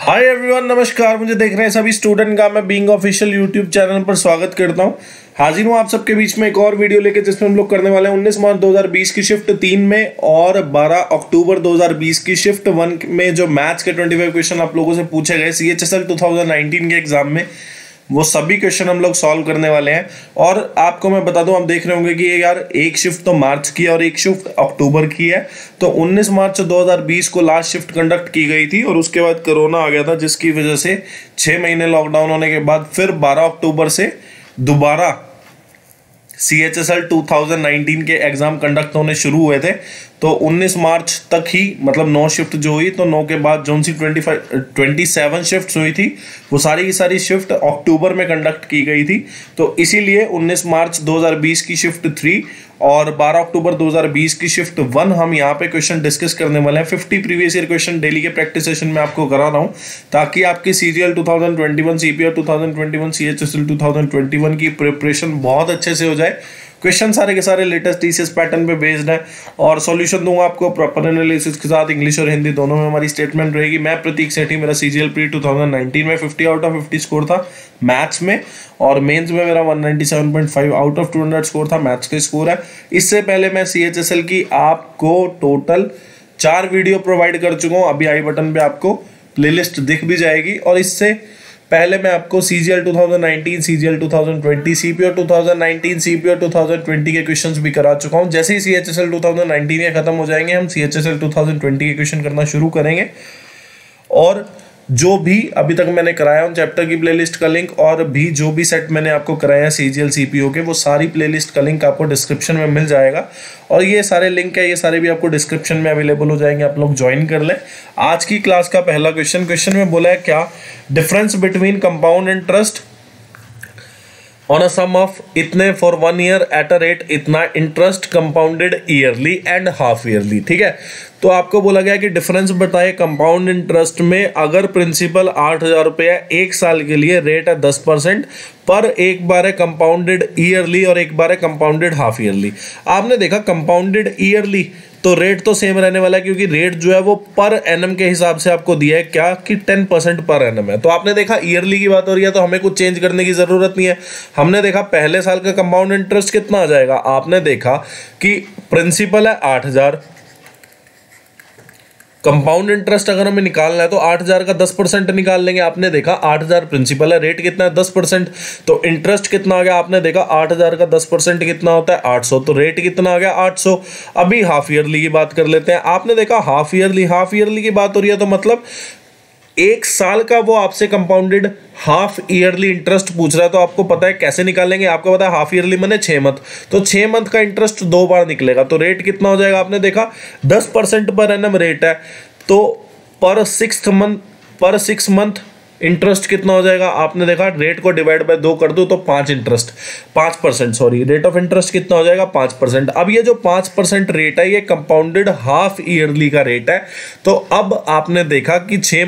Hi everyone, नमस्कार। मुझे देख रहे हैं सभी स्टूडेंट का मैं बीइंग ऑफिशियल यूट्यूब चैनल पर स्वागत करता हूं। हाजिर हूं आप सबके बीच में एक और वीडियो लेके, जिसमें हम लोग करने वाले हैं 19 मार्च 2020 की शिफ्ट 3 में और 12 अक्टूबर 2020 की शिफ्ट 1 में जो मैथ्स के 25 क्वेश्चन आप लोगों से पूछे गए CHSL 2019 के एग्जाम में, वो सभी क्वेश्चन हम लोग सॉल्व करने वाले हैं। और आपको मैं बता दूं, आप देख रहे होंगे कि ये यार एक शिफ्ट तो मार्च की है और एक शिफ्ट अक्टूबर की है। तो 19 मार्च 2020 को लास्ट शिफ्ट कंडक्ट की गई थी और उसके बाद कोरोना आ गया था, जिसकी वजह से 6 महीने लॉकडाउन होने के बाद फिर 12 अक्टूबर से दोबारा CHSL 2019 के एग्जाम कंडक्ट होने शुरू हुए थे। तो 19 मार्च तक ही, मतलब 9 शिफ्ट जो हुई, तो 9 के बाद जो सी 27 शिफ्ट हुई थी, वो सारी की सारी शिफ्ट अक्टूबर में कंडक्ट की गई थी। तो इसीलिए 19 मार्च 2020 की शिफ्ट 3 और 12 अक्टूबर 2020 की शिफ्ट 1 हम यहाँ पे क्वेश्चन डिस्कस करने वाले हैं। 50 प्रीवियस ईयर क्वेश्चन डेली के प्रैक्टिस सेशन में आपको करा रहा हूँ, ताकि आपकी CGL 2021, CPR 2021, CHSL 2021 की प्रिपरेशन बहुत अच्छे से हो जाए। क्वेश्चन सारे के सारे लेटेस्ट TCS पैटर्न पे बेस्ड है और सॉल्यूशन दूंगा आपको प्रॉपर एनालिसिस के साथ। इंग्लिश और हिंदी दोनों में हमारी स्टेटमेंट रहेगी। मैं प्रतीक सेठी, मेरा CGL प्री 2019 में 50 आउट ऑफ 50 स्कोर था मैथ्स में, और मेंस में मेरा 197.5 आउट ऑफ 200 स्कोर था, मैथ्स का स्कोर है। इससे पहले मैं CHSL की आपको टोटल 4 वीडियो प्रोवाइड कर चुका हूँ। अभी आई बटन पे आपको प्लेलिस्ट दिख भी जाएगी। और इससे पहले मैं आपको CGL 2019, CGL 2020, CPR 2019, CPR 2020 के क्वेश्चंस भी करा चुका हूं। जैसे ही CHSL 2019 के खत्म हो जाएंगे, हम CHSL 2020 के क्वेश्चन करना शुरू करेंगे। और जो भी अभी तक मैंने कराया उन चैप्टर की प्लेलिस्ट का लिंक, और भी जो भी सेट मैंने आपको कराया CGL CPO के, वो सारी प्लेलिस्ट का लिंक आपको डिस्क्रिप्शन में मिल जाएगा। और ये सारे लिंक है, ये सारे भी आपको डिस्क्रिप्शन में अवेलेबल हो जाएंगे, आप लोग ज्वाइन कर लें। आज की क्लास का पहला क्वेश्चन में बोला है क्या, difference between compound interest on a sum of इतने for 1 year at a rate इतना interest compounded yearly and half yearly. ठीक है, तो आपको बोला गया कि डिफरेंस बताए कंपाउंड इंटरेस्ट में। अगर प्रिंसिपल 8,000 रुपये है, 1 साल के लिए रेट है 10%, पर एक बार है कंपाउंडेड ईयरली और एक बार है कंपाउंडेड हाफ ईयरली। आपने देखा कंपाउंडेड ईयरली तो रेट तो सेम रहने वाला है, क्योंकि रेट जो है वो पर एनम के हिसाब से आपको दिया है क्या कि 10% पर एनम है। तो आपने देखा ईयरली की बात हो रही है, तो हमें कुछ चेंज करने की जरूरत नहीं है। हमने देखा पहले साल का कंपाउंड इंटरेस्ट कितना आ जाएगा। आपने देखा कि प्रिंसिपल है 8,000, कंपाउंड इंटरेस्ट अगर हमें निकालना है तो 8,000 का 10% निकाल लेंगे। आपने देखा 8,000 प्रिंसिपल है, रेट कितना है 10%, तो इंटरेस्ट कितना आ गया। आपने देखा 8,000 का 10% कितना होता है 800, तो रेट कितना आ गया 800। अभी हाफ ईयरली की बात कर लेते हैं। आपने देखा हाफ ईयरली की बात हो रही है, तो मतलब 1 साल का वो आपसे कंपाउंडेड हाफ ईयरली इंटरेस्ट पूछ रहा है। तो आपको पता है कैसे निकालेंगे, आपको पता है हाफ ईयरली मैंने 6 मंथ, तो 6 मंथ का इंटरेस्ट 2 बार निकलेगा। तो रेट कितना हो जाएगा। आपने देखा 10% पर एनम रेट है, तो पर 6 मंथ इंटरेस्ट कितना हो जाएगा। आपने देखा रेट को डिवाइड बाय 2 कर दो तो 5% सॉरी, रेट ऑफ इंटरेस्ट कितना हो जाएगा 5%। अब ये जो 5% रेट है, ये कंपाउंडेड हाफ ईयरली का रेट है। तो अब आपने देखा कि 6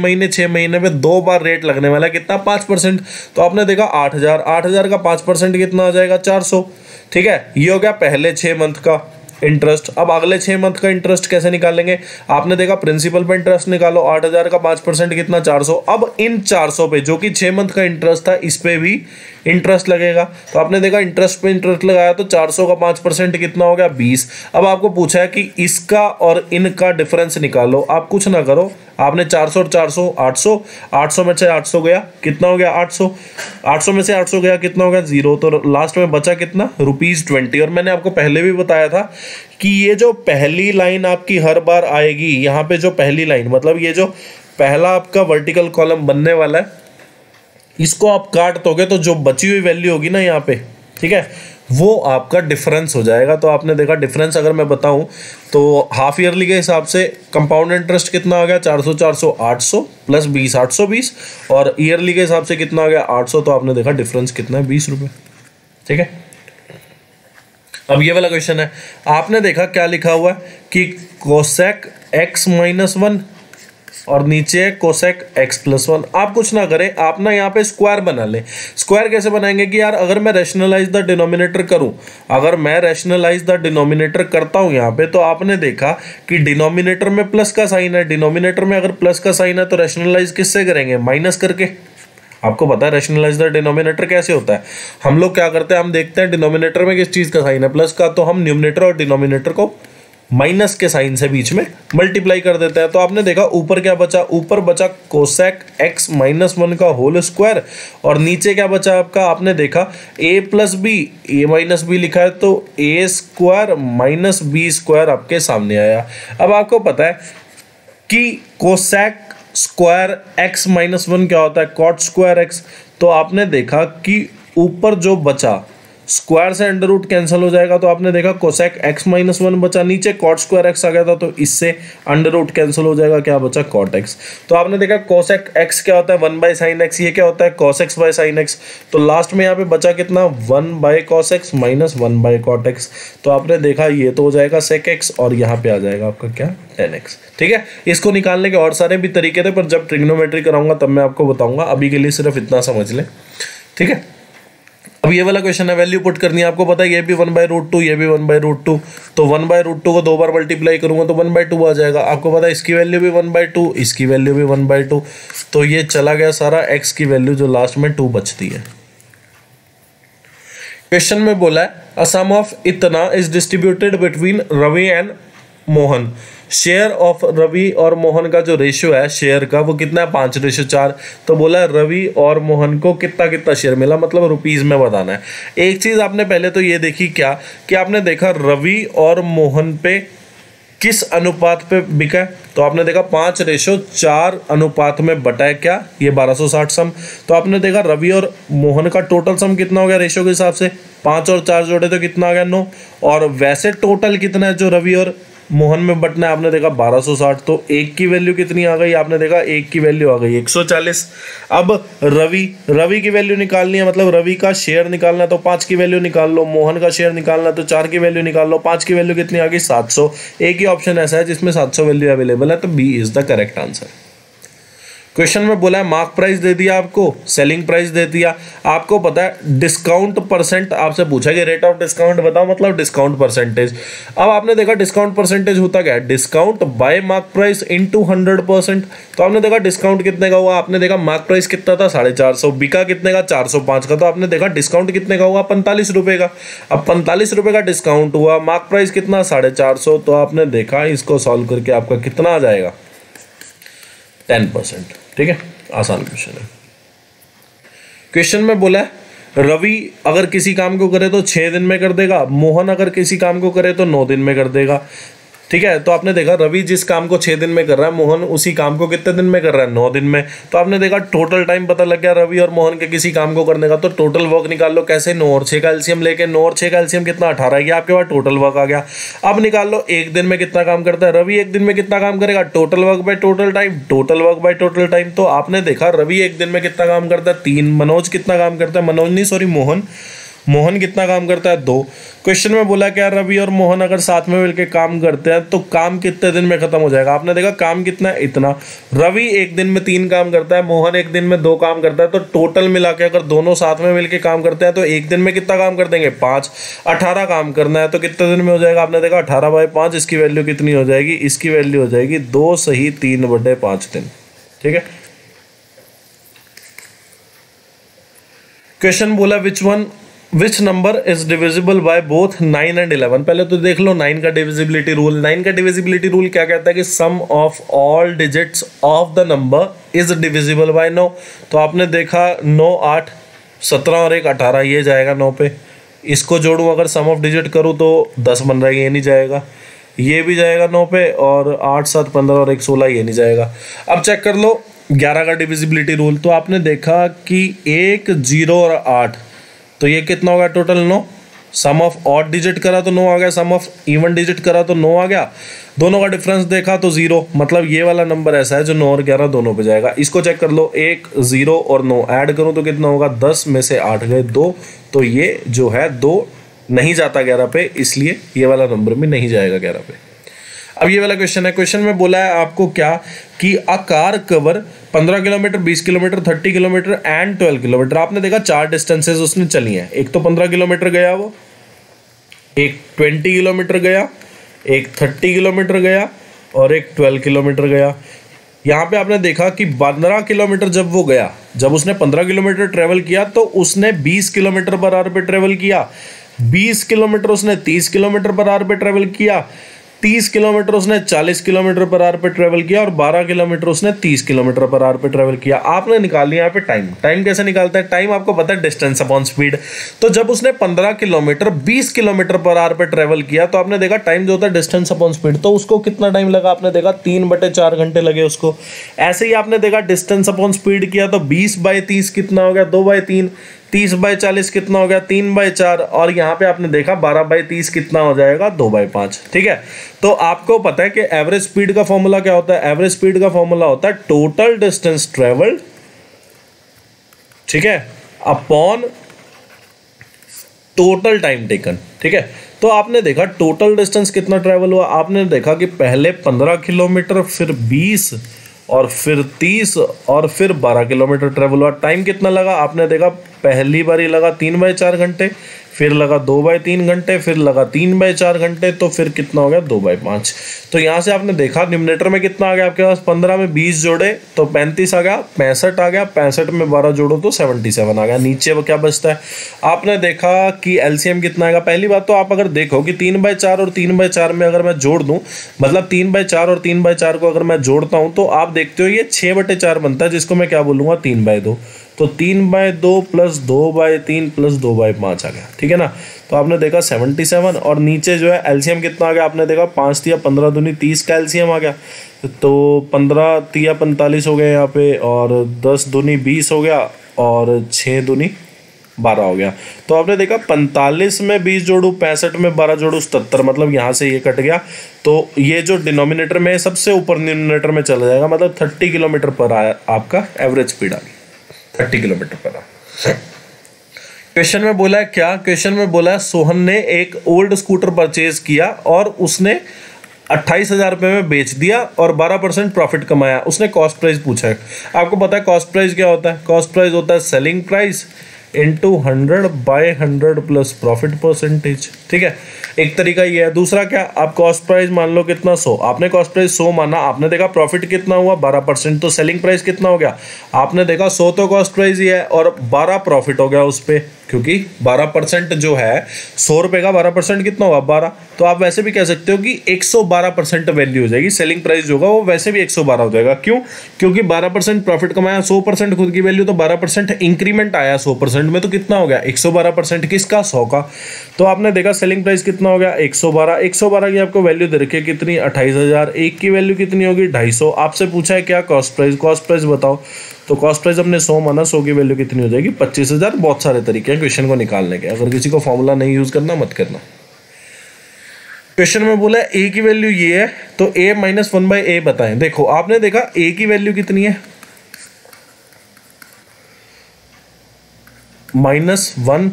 महीने में 2 बार रेट लगने वाला है, कितना 5%। तो आपने देखा 8,000 का 5% कितना आ जाएगा 400। ठीक है, ये हो गया पहले 6 मंथ का इंटरेस्ट। अब अगले 6 मंथ का इंटरेस्ट कैसे निकालेंगे। आपने देखा प्रिंसिपल पे इंटरेस्ट निकालो, 8,000 का 5% कितना 400। अब इन 400 पे जो कि 6 मंथ का इंटरेस्ट था, इस पे भी इंटरेस्ट लगेगा। तो आपने देखा इंटरेस्ट पे इंटरेस्ट लगाया, तो 400 का 5% कितना हो गया 20। अब आपको पूछा है कि इसका और इनका डिफरेंस निकालो। आप कुछ ना करो, आपने 400 और 400 800 में से 800 गया, कितना हो गया 800 में से 800 गया, कितना हो गया 0। तो लास्ट में बचा कितना ₹20। और मैंने आपको पहले भी बताया था कि ये जो पहली लाइन आपकी हर बार आएगी, यहाँ पे जो पहली लाइन, मतलब ये जो पहला आपका वर्टिकल कॉलम बनने वाला है, इसको आप काट दोगे तो जो बची हुई वैल्यू होगी ना यहाँ पे, ठीक है, वो आपका डिफरेंस हो जाएगा। तो आपने देखा डिफरेंस अगर मैं बताऊं तो हाफ ईयरली के हिसाब से कंपाउंड इंटरेस्ट कितना आ गया 400 800 प्लस 20 820, और ईयरली के हिसाब से कितना आ गया 800। तो आपने देखा डिफरेंस कितना है 20 रुपये। ठीक है, अब ये वाला क्वेश्चन है। आपने देखा क्या लिखा हुआ है कि कोसेक x - 1 और नीचे है कोसेक एक्स प्लस 1। आप कुछ ना करें, आप ना यहाँ पे स्क्वायर बना लें। स्क्वायर कैसे बनाएंगे कि यार अगर मैं रैशनलाइज द डिनोमिनेटर करूँ, अगर मैं रैशनलाइज द डिनोमिनेटर करता हूँ यहाँ पे, तो आपने देखा कि डिनोमिनेटर में प्लस का साइन है, डिनोमिनेटर में अगर प्लस का साइन है तो रैशनलाइज किससे करेंगे, माइनस करके। आपको पता है रैशनलाइज द डिनोमिनेटर कैसे होता है। हम लोग क्या करते हैं, हम देखते हैं डिनोमिनेटर में किस चीज़ का साइन है, प्लस का, तो हम न्यूमरेटर और डिनोमिनेटर को माइनस के साइन से बीच में मल्टीप्लाई कर देते हैं। तो आपने देखा ऊपर क्या बचा, ऊपर बचा कोसेक एक्स माइनस 1 का होल स्क्वायर, और नीचे क्या बचा आपका, आपने देखा ए प्लस बी, ए माइनस बी लिखा है तो ए स्क्वायर माइनस बी स्क्वायर आपके सामने आया। अब आपको पता है कि कोसेक स्क्वायर एक्स माइनस 1 क्या होता है, कॉट स्क्वायर एक्स। तो आपने देखा कि ऊपर जो बचा स्क्वायर से अंडर रूट कैंसिल हो जाएगा, तो आपने देखा कोसेक एक्स माइनस 1 बचा, नीचे कॉट स्क्वायर एक्स आ गया था तो इससे अंडर रूट कैंसिल हो जाएगा, क्या बचा, कॉट एक्स। तो आपने देखा कोसेक एक्स क्या होता है, 1 बाय साइन एक्स, ये क्या होता है, cos x by sine x. तो लास्ट में यहाँ पे बचा कितना, 1 by cos x minus 1 by cot x. तो आपने देखा ये तो हो जाएगा सेक एक्स, और यहाँ पे आ जाएगा आपका क्या, tan x। ठीक है, इसको निकालने के और सारे भी तरीके थे, पर जब ट्रिग्नोमेट्री कराऊंगा तब मैं आपको बताऊंगा, अभी के लिए सिर्फ इतना समझ लें। ठीक है, अब ये वाला क्वेश्चन है, वैल्यू पुट करनी है। आपको पता है ये भी 1/√2, ये भी 1/√2, तो 1/√2 को 2 बार मल्टीप्लाई करूंगा तो 1/2 आ जाएगा। आपको पता है इसकी वैल्यू भी 1/2, इसकी वैल्यू भी 1/2, तो ये चला गया सारा, x की वैल्यू जो लास्ट में 2 बचती है। क्वेश्चन में बोला है अ सम ऑफ इतना is distributed between Ravi and Mohan. Share of Ravi और मोहन का जो रेशियो है शेयर का, वो कितना है, 5:4। तो बोला रवि और मोहन को कितना कितना शेयर मिला, मतलब रुपीज में बताना है। एक चीज आपने पहले तो ये देखी क्या, कि आपने देखा रवि और मोहन पे किस अनुपात पे बिका है, तो आपने देखा 5:4 अनुपात में बटा है क्या, ये 1260 सम। तो आपने देखा रवि और मोहन का टोटल सम कितना हो गया रेशियो के हिसाब से, 5 और 4 जोड़े तो कितना आ गया, 9। और वैसे टोटल कितना है जो रवि और मोहन में बटना है, आपने देखा 1260। तो एक की वैल्यू कितनी आ गई, आपने देखा एक की वैल्यू आ गई 140। अब रवि की वैल्यू निकालनी है, मतलब रवि का शेयर निकालना है तो 5 की वैल्यू निकाल लो, मोहन का शेयर निकालना है तो 4 की वैल्यू निकाल लो। 5 की वैल्यू कितनी आ गई, 700। एक ही ऑप्शन ऐसा है जिसमें 700 वैल्यू अवेलेबल है, तो B is the correct answer. Question में बोला है मार्क प्राइस दे दिया आपको, सेलिंग प्राइस दे दिया। आपको पता है डिस्काउंट परसेंट आपसे पूछा कि रेट ऑफ डिस्काउंट बताओ, मतलब डिस्काउंट परसेंटेज। अब आपने देखा डिस्काउंट परसेंटेज होता क्या है, discount bye mark price into 100%। तो आपने देखा डिस्काउंट कितने का हुआ, आपने देखा मार्क प्राइस कितना था, 450, बिका कितने का, 405 का। तो आपने देखा डिस्काउंट कितने का हुआ, 45 रुपए का। अब 45 रुपए का डिस्काउंट हुआ, मार्क प्राइस कितना, 450। तो आपने देखा इसको सॉल्व करके आपका कितना आ जाएगा, 10%। ठीक है, आसान क्वेश्चन है। क्वेश्चन में बोला है रवि अगर किसी काम को करे तो 6 दिन में कर देगा, मोहन अगर किसी काम को करे तो 9 दिन में कर देगा। ठीक है, तो आपने देखा रवि जिस काम को 6 दिन में कर रहा है, मोहन उसी काम को कितने दिन में कर रहा है, 9 दिन में। तो आपने देखा टोटल टाइम पता लग गया रवि और मोहन के किसी काम को करने का। तो टोटल वर्क निकाल लो, कैसे, 9 और 6 का एलसीएम लेके, 9 और 6 का एलसीएम कितना, 18, ये आपके पास टोटल वर्क आ गया। अब निकाल लो एक दिन में कितना काम करता है रवि, एक दिन में कितना काम करेगा, total work by total time, total work by total time. तो आपने देखा रवि एक दिन में कितना काम करता है, 3। मनोज कितना काम करता है, मनोज नहीं सॉरी मोहन कितना काम करता है, 2। क्वेश्चन में बोला क्या रवि और मोहन अगर साथ में मिलकर काम करते हैं तो काम कितने दिन में खत्म हो जाएगा। आपने देखा काम कितना है, इतना। रवि एक दिन में 3 काम करता है, मोहन एक दिन में 2 काम करता है। तो टोटल मिला के अगर दोनों साथ में मिलकर काम करते हैं तो एक दिन में कितना काम कर देंगे, 5। 18 काम करना है तो कितने दिन में हो जाएगा, आपने देखा 18/5। इसकी वैल्यू कितनी हो जाएगी, इसकी वैल्यू हो जाएगी 2 सही 3/5 दिन। ठीक है, क्वेश्चन बोला which number is divisible by both 9 and 11। पहले तो देख लो 9 का डिविजिबिलिटी रूल। 9 का डिविजिबिलिटी रूल क्या कहता है कि sum of all digits of the number is divisible by 9। तो आपने देखा 9 8 17 और 1 18, ये जाएगा 9 पे। इसको जोड़ूं अगर सम ऑफ डिजिट करूं तो 10 बन रहा है, ये नहीं जाएगा। ये भी जाएगा 9 पे, और 8 7 15 और 1 16, ये नहीं जाएगा। अब चेक कर लो 11 का डिविजिबिलिटी रूल। तो आपने देखा कि 1 0 और 8, तो ये कितना होगा total, 9। Sum of odd digit करा तो 9 आ गया, सम ऑफ इवन डिजिट करा तो 9 आ गया। दोनों का डिफरेंस देखा तो 0, मतलब ये वाला नंबर ऐसा है जो 9 और 11 दोनों पे जाएगा। इसको चेक कर लो, 1 0 और 9 ऐड करूं तो कितना होगा, 10 में से 8 गए 2। तो ये जो है 2 नहीं जाता 11 पे, इसलिए ये वाला नंबर भी नहीं जाएगा 11 पे। अब ये वाला क्वेश्चन है, क्वेश्चन में बोला है आपको क्या कि a car cover 15 kilometre, 20 kilometre, 30 kilometre and 12 kilometre. आपने देखा 4 डिस्टेंसेस उसने चली हैं, एक तो 15 किलोमीटर गया वो, एक 20 किलोमीटर गया, एक 30 किलोमीटर गया और एक 12 किलोमीटर गया। यहाँ पे आपने देखा कि 15 किलोमीटर जब वो गया, जब उसने 15 किलोमीटर ट्रेवल किया तो उसने 20 किलोमीटर पर आवर पे ट्रेवल किया, 20 किलोमीटर उसने 30 किलोमीटर पर आवर पे ट्रेवल किया, 30 किलोमीटर उसने 40 किलोमीटर पर आवर पे ट्रेवल किया और 12 किलोमीटर उसने 30 किलोमीटर पर आवर पे ट्रेवल किया। आपने निकाल लिया यहाँ पे टाइम। टाइम कैसे निकालता है? टाइम आपको पता है डिस्टेंस अपॉन स्पीड। तो जब उसने 15 किलोमीटर 20 किलोमीटर पर आवर पे ट्रेवल किया तो आपने देखा टाइम जो होता है डिस्टेंस अपॉन स्पीड, तो उसको कितना टाइम लगा? आपने देखा 3/4 घंटे लगे उसको। ऐसे ही आपने देखा डिस्टेंस अपॉन स्पीड किया तो 20/30 कितना हो गया? 2/3। 30/40 कितना हो गया? 3/4। और यहाँ पे आपने देखा 12/30 कितना हो जाएगा? 2/5। ठीक है, तो आपको पता है कि एवरेज स्पीड का फॉर्मूला क्या होता है? एवरेज स्पीड का फॉर्मूला होता है टोटल डिस्टेंस ट्रेवल्ड, ठीक है, अपॉन टोटल टाइम टेकन। ठीक है, तो आपने देखा टोटल डिस्टेंस कितना ट्रेवल हुआ। आपने देखा कि पहले 15 किलोमीटर, फिर 20 और फिर 30 और फिर 12 किलोमीटर ट्रेवल हुआ। टाइम कितना लगा? आपने देखा पहली बार ही लगा 3/4 घंटे, फिर लगा 2/3 घंटे, फिर लगा 3/4 घंटे, तो फिर कितना हो गया? 2/5। तो यहाँ से आपने देखा न्यूमरेटर में कितना आ गया आपके पास? 15 में 20 जोड़े तो 35 आ गया, 65 आ गया, 65 में 12 जोड़ो तो 77 आ गया। नीचे वो क्या बचता है? आपने देखा कि एलसीएम कितना आएगा। पहली बात तो आप अगर देखो कि 3/4 और 3/4 में अगर मैं जोड़ दूं, मतलब 3/4 और 3/4 को अगर मैं जोड़ता हूं तो आप देखते हो ये 6/4 बनता है, जिसको मैं क्या बोलूँगा? 3/2। तो 3/2 प्लस 2/3 प्लस 2/5 आ गया। ठीक है ना, तो आपने देखा 77। और नीचे जो है एलसीएम कितना आ गया? आपने देखा 5 तिया 15 दूनी 30 का एलसीएम आ गया, तो 15 तिया 45 हो गया यहाँ पे, और 10 दूनी 20 हो गया और 6 दूनी 12 हो गया। तो आपने देखा 45 में 20 जोड़ू, 65 में 12 जोड़ू, 77, मतलब यहाँ से ये कट गया। तो ये जो डिनोमिनेटर में सबसे ऊपर डिनोमिनेटर में चला जाएगा, मतलब 30 किलोमीटर पर आया आपका एवरेज स्पीड आ गई, 30 किलोमीटर पर आवर। क्वेश्चन में बोला है क्या? क्वेश्चन में बोला है सोहन ने एक ओल्ड स्कूटर परचेज किया और उसने 28,000 रुपये में बेच दिया और 12% प्रॉफिट कमाया। उसने कॉस्ट प्राइस पूछा है। आपको पता है कॉस्ट प्राइस क्या होता है? कॉस्ट प्राइस होता है selling price into 100/100 plus profit percentage. ठीक है, एक तरीका ये है। दूसरा क्या? आप कॉस्ट प्राइस मान लो कितना 100, आपने कॉस्ट प्राइस 100 माना, आपने देखा प्रॉफिट कितना हुआ 12%, तो सेलिंग प्राइस कितना हो गया? आपने देखा 100 तो कॉस्ट प्राइस ही है और 12 प्रॉफिट हो गया उस पर, क्योंकि 12% जो है 100 रुपये का 12% कितना होगा? 12। तो आप वैसे भी कह सकते हो कि 112% वैल्यू हो जाएगी। सेलिंग प्राइस जो होगा वो वैसे भी 112 हो जाएगा। क्यों? क्योंकि 12% प्रॉफिट कमाया, 100% खुद की वैल्यू, तो 12% इंक्रीमेंट आया 100% में, तो कितना हो गया? 112%। किसका? 100 का। तो आपने देखा सेलिंग प्राइस कितना हो गया? 112। 112 की आपको वैल्यू दे रखी है कितनी? 28,000। एक की वैल्यू कितनी होगी? 250। आपसे पूछा है क्या? Cost price. कॉस्ट प्राइस बताओ। तो कॉस्ट प्राइस हमने 100 माना, 100 की वैल्यू कितनी हो जाएगी? 25,000। बहुत सारे तरीके हैं क्वेश्चन को निकालने के, अगर किसी को फॉर्मूला नहीं यूज करना मत करना। क्वेश्चन में बोला ए की वैल्यू ये है, तो a - 1/a बताएं। देखो आपने देखा a की वैल्यू कितनी है? -1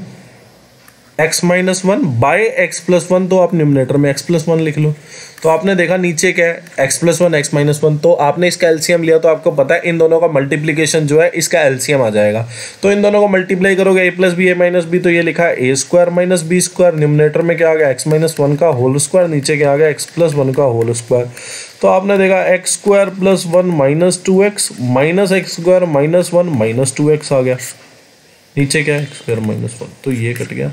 x - 1 बाय x + 1, तो आप न्यूमरेटर में x + 1 लिख लो। तो आपने देखा नीचे क्या है? x + 1 x - 1, तो आपने इसका एलसीएम लिया, तो आपको पता है इन दोनों का मल्टीप्लीकेशन जो है इसका एलसीएम आ जाएगा। तो इन दोनों को मल्टीप्लाई करोगे a + b a - b, तो ये लिखा है a² - b²। न्यूमरेटर में क्या आ गया? x - 1 का होल स्क्वायर, नीचे क्या आ गया? x + 1 का होल स्क्वायर। तो आपने देखा x² + 1 - 2x -x² - 1 - 2x आ गया। नीचे क्या है? x² - 1, तो ये कट गया,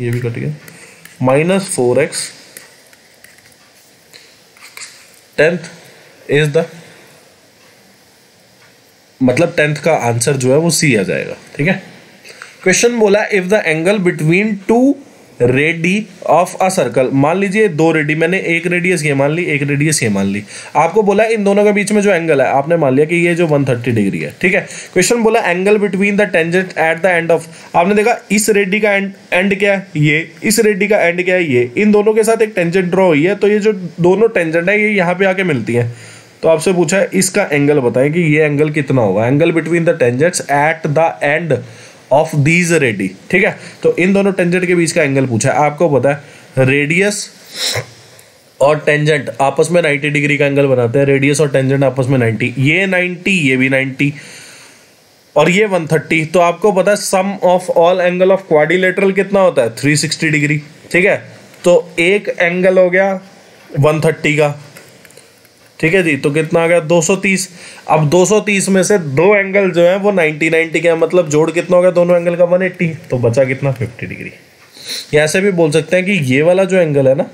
ये भी कट गया, -4x। 10th इज द, मतलब 10th का आंसर जो है वो सी आ जाएगा। ठीक है, क्वेश्चन बोला if the angle between 2 ready of a circle, मान लीजिए 2 रेडी, मैंने एक रेडियस ये मान ली, एक रेडियस ये मान ली। आपको बोला इन दोनों के बीच में जो एंगल है, आपने मान लिया कि ये जो 130 डिग्री है। ठीक है, क्वेश्चन बोला angle between the tangent at the end of, आपने देखा इस रेडी का एंड क्या है? ये। इस रेडी का एंड क्या है? ये। इन दोनों के साथ एक टेंजेंट ड्रॉ हुई है, तो ये जो दोनों टेंजेंट है ये यहाँ पे आके मिलती है। तो आपसे पूछा है इसका एंगल बताएं कि ये एंगल कितना होगा? Angle between the tangents at the end of these ready. ठीक है, तो इन दोनों टेंजेंट के बीच का एंगल पूछा है। आपको पता है रेडियस और टेंजेंट आपस में 90 डिग्री का एंगल बनाते हैं, रेडियस और टेंजेंट आपस में 90, ये 90 ये भी 90 और ये 130। तो आपको पता है sum of all angle of quadrilateral कितना होता है 360 डिग्री। ठीक है, तो एक एंगल हो गया 130 का, ठीक है जी, तो कितना आ गया 230। अब 230 में से दो एंगल जो है वो 90 के हैं, मतलब जोड़ कितना हो गया दोनों एंगल का 180, तो बचा कितना 50 डिग्री। या ऐसे भी बोल सकते हैं कि ये वाला जो एंगल है ना,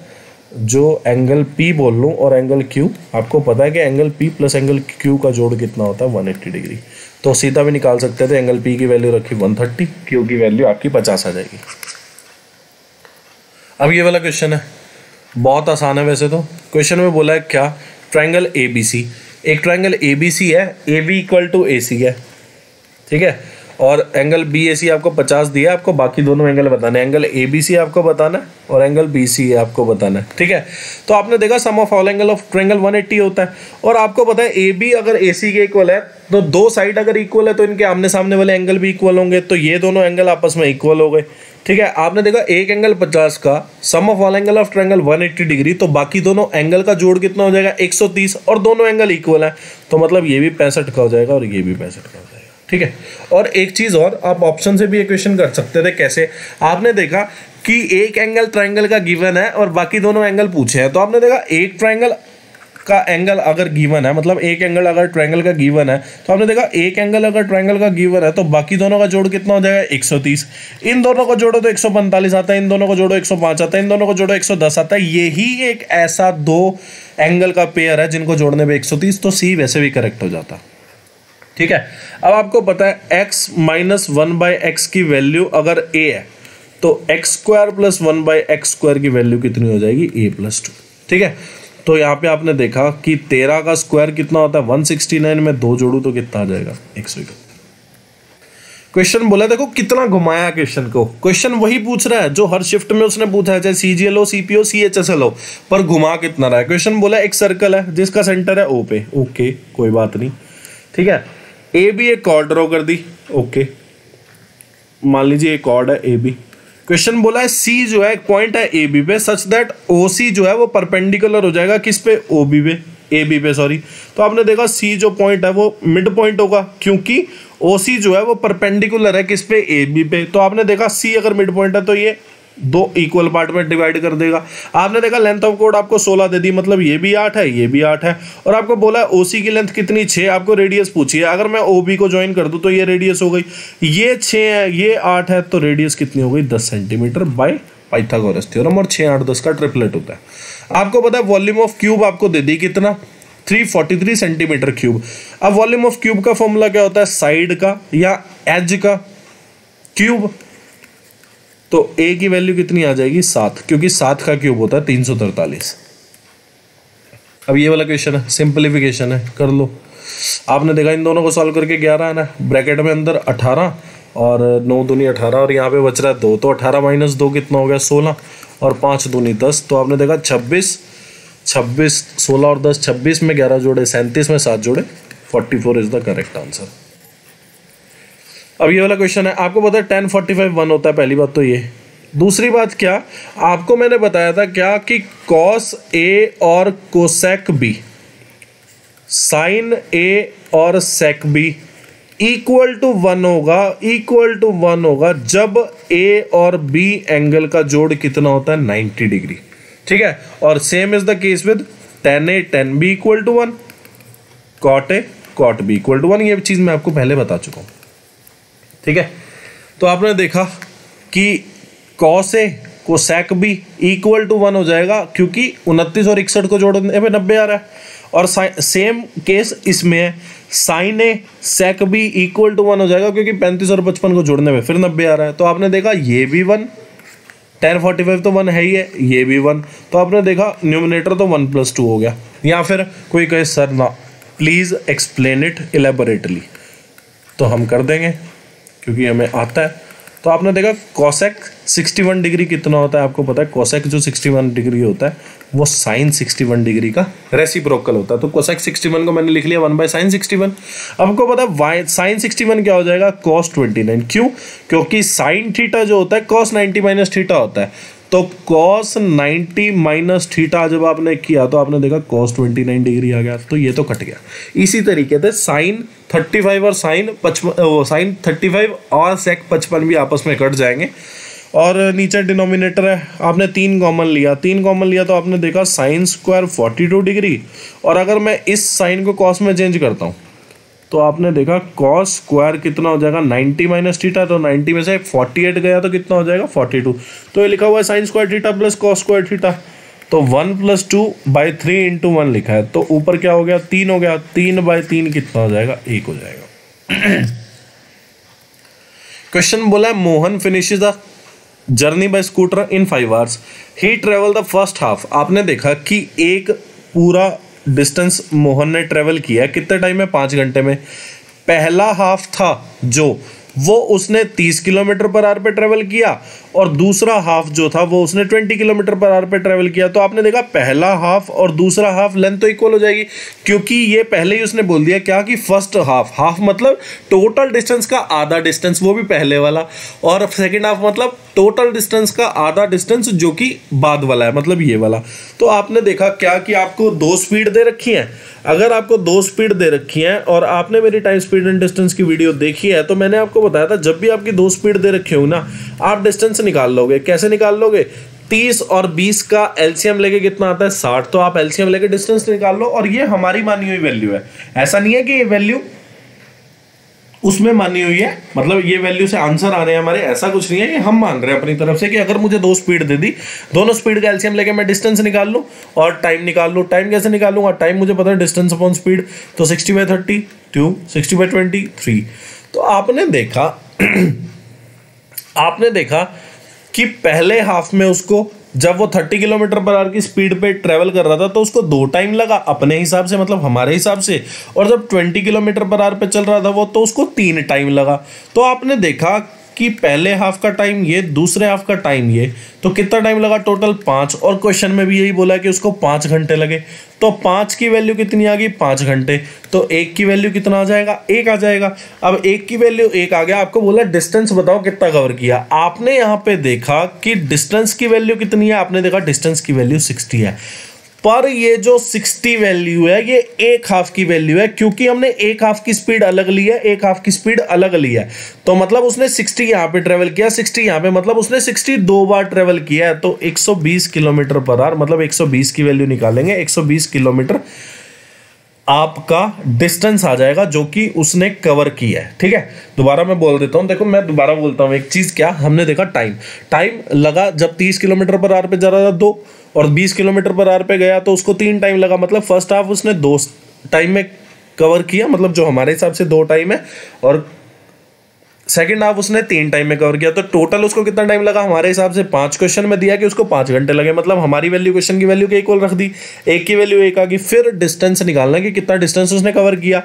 जो एंगल P बोल लूँ और एंगल Q, आपको पता है कि angle P plus angle Q का जोड़ कितना होता है 180 डिग्री। तो सीधा भी निकाल सकते थे, एंगल P की वैल्यू रखी 130, Q की वैल्यू आपकी 50 आ जाएगी। अब ये वाला क्वेश्चन है, बहुत आसान है वैसे तो। क्वेश्चन में बोला है क्या, ट्रायंगल ABC, एक ट्रायंगल ABC है, AB इक्वल टू AC है, ठीक है, और एंगल BAC आपको 50 दिया है, आपको बाकी दोनों एंगल बताने हैं। एंगल ABC आपको बताना है और एंगल BC है आपको बताना है, ठीक है। तो आपने देखा sum of all angle of triangle 180 होता है, और आपको पता है AB अगर AC के इक्वल है तो दो साइड अगर इक्वल है तो इनके आमने सामने वाले एंगल भी इक्वल होंगे, तो ये दोनों एंगल आपस में इक्वल हो गए, ठीक है। आपने देखा एक एंगल 50 का, sum of all angle of triangle 180 degree, तो बाकी दोनों एंगल का जोड़ कितना हो जाएगा 130, और दोनों एंगल इक्वल है, तो मतलब ये भी 65 का हो जाएगा और ये भी 65 का हो जाएगा, ठीक है। और एक चीज और, आप ऑप्शन से भी इक्वेशन कर सकते थे। कैसे, आपने देखा कि एक एंगल ट्रायंगल का गिवन है और बाकी दोनों एंगल पूछे हैं, तो आपने देखा एक ट्रायंगल का एंगल अगर गिवन है, मतलब एक एंगल अगर ट्रायंगल का गिवन है, तो आपने देखा एक एंगल अगर ट्रायंगल का गिवन है तो बाकी दोनों का जोड़ कितना हो जाएगा 130। इन दोनों को जोड़ो तो 145 आता है, इन दोनों को जोड़ो 105 आता है, इन दोनों को जोड़ो 110 आता है। यही एक ऐसा दो एंगल का पेयर है जिनको जोड़ने में 130, तो सी वैसे भी करेक्ट हो जाता, ठीक है। अब आपको पता है x माइनस 1/x की वैल्यू अगर a है तो x square plus 1/x square की वैल्यू कितनी हो जाएगी a प्लस 2, ठीक है। तो यहाँ पे आपने देखा कि 13 का स्क्वायर कितना होता है 169, में 2 जोड़ू तो कितना आ जाएगा 171। क्वेश्चन बोला, देखो कितना घुमाया क्वेश्चन को, क्वेश्चन वही पूछ रहा है जो हर शिफ्ट में उसने पूछा है, चाहे CGL हो, CP हो, CHSL हो, पर घुमा कितना रहा है। क्वेश्चन बोला एक सर्कल है जिसका सेंटर है O पे, ओके कोई बात नहीं, ठीक है। ए बी एक कॉर्ड ड्रॉ कर दी, ओके, मान लीजिए एक कॉर्ड है ए बी। क्वेश्चन बोला है सी जो है एक पॉइंट है ए बी पे, सच दैट ओ सी जो है वो परपेंडिकुलर हो जाएगा किस पे, ओ बी पे, ए बी पे सॉरी। तो आपने देखा सी जो पॉइंट है वो मिड पॉइंट होगा, क्योंकि ओ सी जो है वो परपेंडिकुलर है किस पे, ए बी पे। तो आपने देखा सी अगर मिड पॉइंट है तो ये दो इक्वल पार्ट में डिवाइड कर देगा। आपने देखा लेंथ ऑफ कोड आपको 16 दे दी, मतलब ये भी 8 है ये भी 8 है, और आपको बोला है ओसी की लेंथ कितनी 6, आपको रेडियस पूछी है। अगर मैं ओबी को ज्वाइन कर दूं तो ये रेडियस हो गई, ये 6 है ये 8 है, तो रेडियस कितनी हो गई 10 सेंटीमीटर बाय पाइथागोरस थ्योरम, और 6 8 10 का ट्रिपलेट होता है। आपको पता है वॉल्यूम ऑफ क्यूब आपको दे दी कितना 343 सेंटीमीटर क्यूब। अब वॉल्यूम ऑफ क्यूब का फॉर्मूला क्या होता है, साइड का या एज का क्यूब, तो ए की वैल्यू कितनी आ जाएगी 7, क्योंकि 7 का क्यूब होता है 343। अब ये वाला क्वेश्चन है, सिंपलीफिकेशन है, कर लो। आपने देखा इन दोनों को सॉल्व करके 11 है ना, ब्रैकेट में अंदर 18 और 9 दूनी 18, और यहाँ पे बच रहा है 2, तो 18 माइनस 2 कितना हो गया 16, और 5 दूनी 10, तो आपने देखा 26 16 और 10 26 में 11 जोड़े 37 में 7 जोड़े 44 इज द करेक्ट आंसर। अब ये वाला क्वेश्चन है, आपको पता है tan 45 1 होता है, पहली बात तो ये। दूसरी बात क्या, आपको मैंने बताया था क्या कि cos A और cosec B, sin A और sec B इक्वल टू 1 होगा जब A और B एंगल का जोड़ कितना होता है 90 डिग्री, ठीक है। और same is the case with tan A tan B equal to 1, cot A cot B equal to 1। ये चीज मैं आपको पहले बता चुका हूं, ठीक है। तो आपने देखा कि cos A cosec B equal to 1 हो जाएगा, क्योंकि 29 और 61 को जोड़ने पे 90 आ रहा है, और सेम केस इसमें है, sin A sec B equal to 1 हो जाएगा, क्योंकि 35 और 55 को जोड़ने में फिर 90 आ रहा है। तो आपने देखा ये भी 1, tan 45 तो 1 है ही है, ये भी 1, तो आपने देखा न्यूमरेटर तो 1 + 2 हो गया। या फिर कोई कहे सर ना प्लीज एक्सप्लेन इट इलेबोरेटली, तो हम कर देंगे क्योंकि हमें आता है। तो आपने देखा कोसेक 61 डिग्री कितना होता है, आपको पता है कोसेक जो 61 डिग्री होता है वो साइन 61 डिग्री का रेसिप्रोकल होता है। तो कोसेक 61 को मैंने लिख लिया 1/sin 61। आपको पता है साइन 61 क्या हो जाएगा cos 29, क्यों, क्योंकि साइन थीटा जो होता है cos 90 - थीटा होता है। तो cos 90 माइनस थीटा जब आपने किया तो आपने देखा cos 29 डिग्री आ गया, तो ये तो कट गया। इसी तरीके से sin 35 और sin 35 और sec 55 भी आपस में कट जाएंगे। और नीचे डिनोमिनेटर है, आपने 3 कॉमन लिया तो आपने देखा साइन स्क्वायर 42 डिग्री, और अगर मैं इस साइन को कॉस में चेंज करता हूँ तो आपने देखा कॉस स्क्वायर कितना हो जाएगा 90 माइनस थीटा, तो 90 में से 48 गया तो कितना हो जाएगा 42। तो ये लिखा हुआ है sine square theta plus cos square theta, तो 1 + 2/3 × 1 लिखा है, तो ऊपर क्या हो गया 3 हो गया, 3/3 कितना हो जाएगा 1 हो जाएगा। क्वेश्चन बोला है Mohan finishes the journey by scooter in 5 hours, he travel the first half. आपने देखा कि एक पूरा डिस्टेंस मोहन ने ट्रेवल किया कितने टाइम में 5 घंटे में। पहला हाफ था जो वो उसने 30 km/h पे ट्रेवल किया, और दूसरा हाफ जो था वो उसने 20 km/h पे ट्रेवल किया। तो आपने देखा पहला हाफ और दूसरा हाफ लेंथ तो इक्वल हो जाएगी, क्योंकि ये पहले ही उसने बोल दिया क्या कि फर्स्ट हाफ मतलब टोटल डिस्टेंस का आधा डिस्टेंस, वो भी पहले वाला, और सेकेंड हाफ मतलब टोटल डिस्टेंस का आधा डिस्टेंस जो कि बाद वाला है, मतलब ये वाला। तो आपने देखा क्या कि आपको 2 स्पीड दे रखी है। अगर आपको 2 स्पीड दे रखी है और आपने मेरी टाइम स्पीड एंड डिस्टेंस की वीडियो देखी है, तो मैंने आपको बताया था जब भी आपकी 2 स्पीड दे रखी हो ना, आप डिस्टेंस निकाल लोगे। कैसे निकाल लोगे? 30 और 20 का एलसीएम लेके कितना आता है 60, तो आप एलसीएम लेके डिस्टेंस निकाल लो, और ये हमारी मानी हुई वैल्यू है। ऐसा नहीं है कि ये वैल्यू उसमें मानी हुई है, मतलब ये वैल्यू से आंसर आ रहे हैं हमारे, ऐसा कुछ नहीं है। ये हम मान रहे हैं अपनी तरफ से कि अगर मुझे 2 स्पीड दे दी, दोनों स्पीड का एलसीएम लेके मैं डिस्टेंस निकाल लूं और टाइम निकाल लूं। टाइम कैसे निकालूंगा? टाइम मुझे पता है डिस्टेंस अपॉन स्पीड, तो 60/30 2 60/20 3। तो आपने देखा कि पहले हाफ में उसको जब वो 30 km/h की स्पीड पे ट्रेवल कर रहा था तो उसको 2 टाइम लगा अपने हिसाब से, मतलब हमारे हिसाब से, और जब 20 km/h पे चल रहा था वो, तो उसको 3 टाइम लगा। तो आपने देखा कि पहले हाफ का टाइम ये, दूसरे हाफ का टाइम ये, तो कितना टाइम लगा टोटल 5, और क्वेश्चन में भी यही बोला कि उसको 5 घंटे लगे। तो 5 की वैल्यू कितनी आ गई 5 घंटे, तो 1 की वैल्यू कितना आ जाएगा 1 आ जाएगा। अब 1 की वैल्यू 1 आ गया, आपको बोला डिस्टेंस बताओ कितना कवर किया। आपने यहाँ पे देखा कि डिस्टेंस की वैल्यू कितनी है, आपने देखा डिस्टेंस की वैल्यू 60 है, पर ये जो 60 वैल्यू है ये 1 हाफ की वैल्यू है, क्योंकि हमने 1 हाफ की स्पीड अलग ली है, 1 हाफ की स्पीड अलग ली है। तो मतलब उसने 60 यहाँ पे ट्रेवल किया, 60 यहाँ पे, मतलब उसने 60 2 बार ट्रेवल किया है। तो 120 km/h, मतलब 120 की वैल्यू निकालेंगे, 120 किलोमीटर आपका डिस्टेंस आ जाएगा जो कि उसने कवर किया है। ठीक है, दोबारा मैं बोल देता हूं, देखो मैं दोबारा बोलता हूं एक चीज। क्या हमने देखा? टाइम लगा जब 30 km/h पे जा रहा था 2, और 20 km/h पे गया तो उसको 3 टाइम लगा, मतलब फर्स्ट हाफ उसने 2 टाइम में कवर किया, मतलब जो हमारे हिसाब से 2 टाइम है, और सेकेंड हाफ उसने 3 टाइम में कवर किया। तो टोटल उसको कितना टाइम लगा हमारे हिसाब से 5। क्वेश्चन में दिया कि उसको 5 घंटे लगे, मतलब हमारी वैल्यू क्वेश्चन की वैल्यू के इक्वल रख दी, 1 की वैल्यू 1 आ गई। फिर डिस्टेंस निकालना कि कितना डिस्टेंस उसने कवर किया।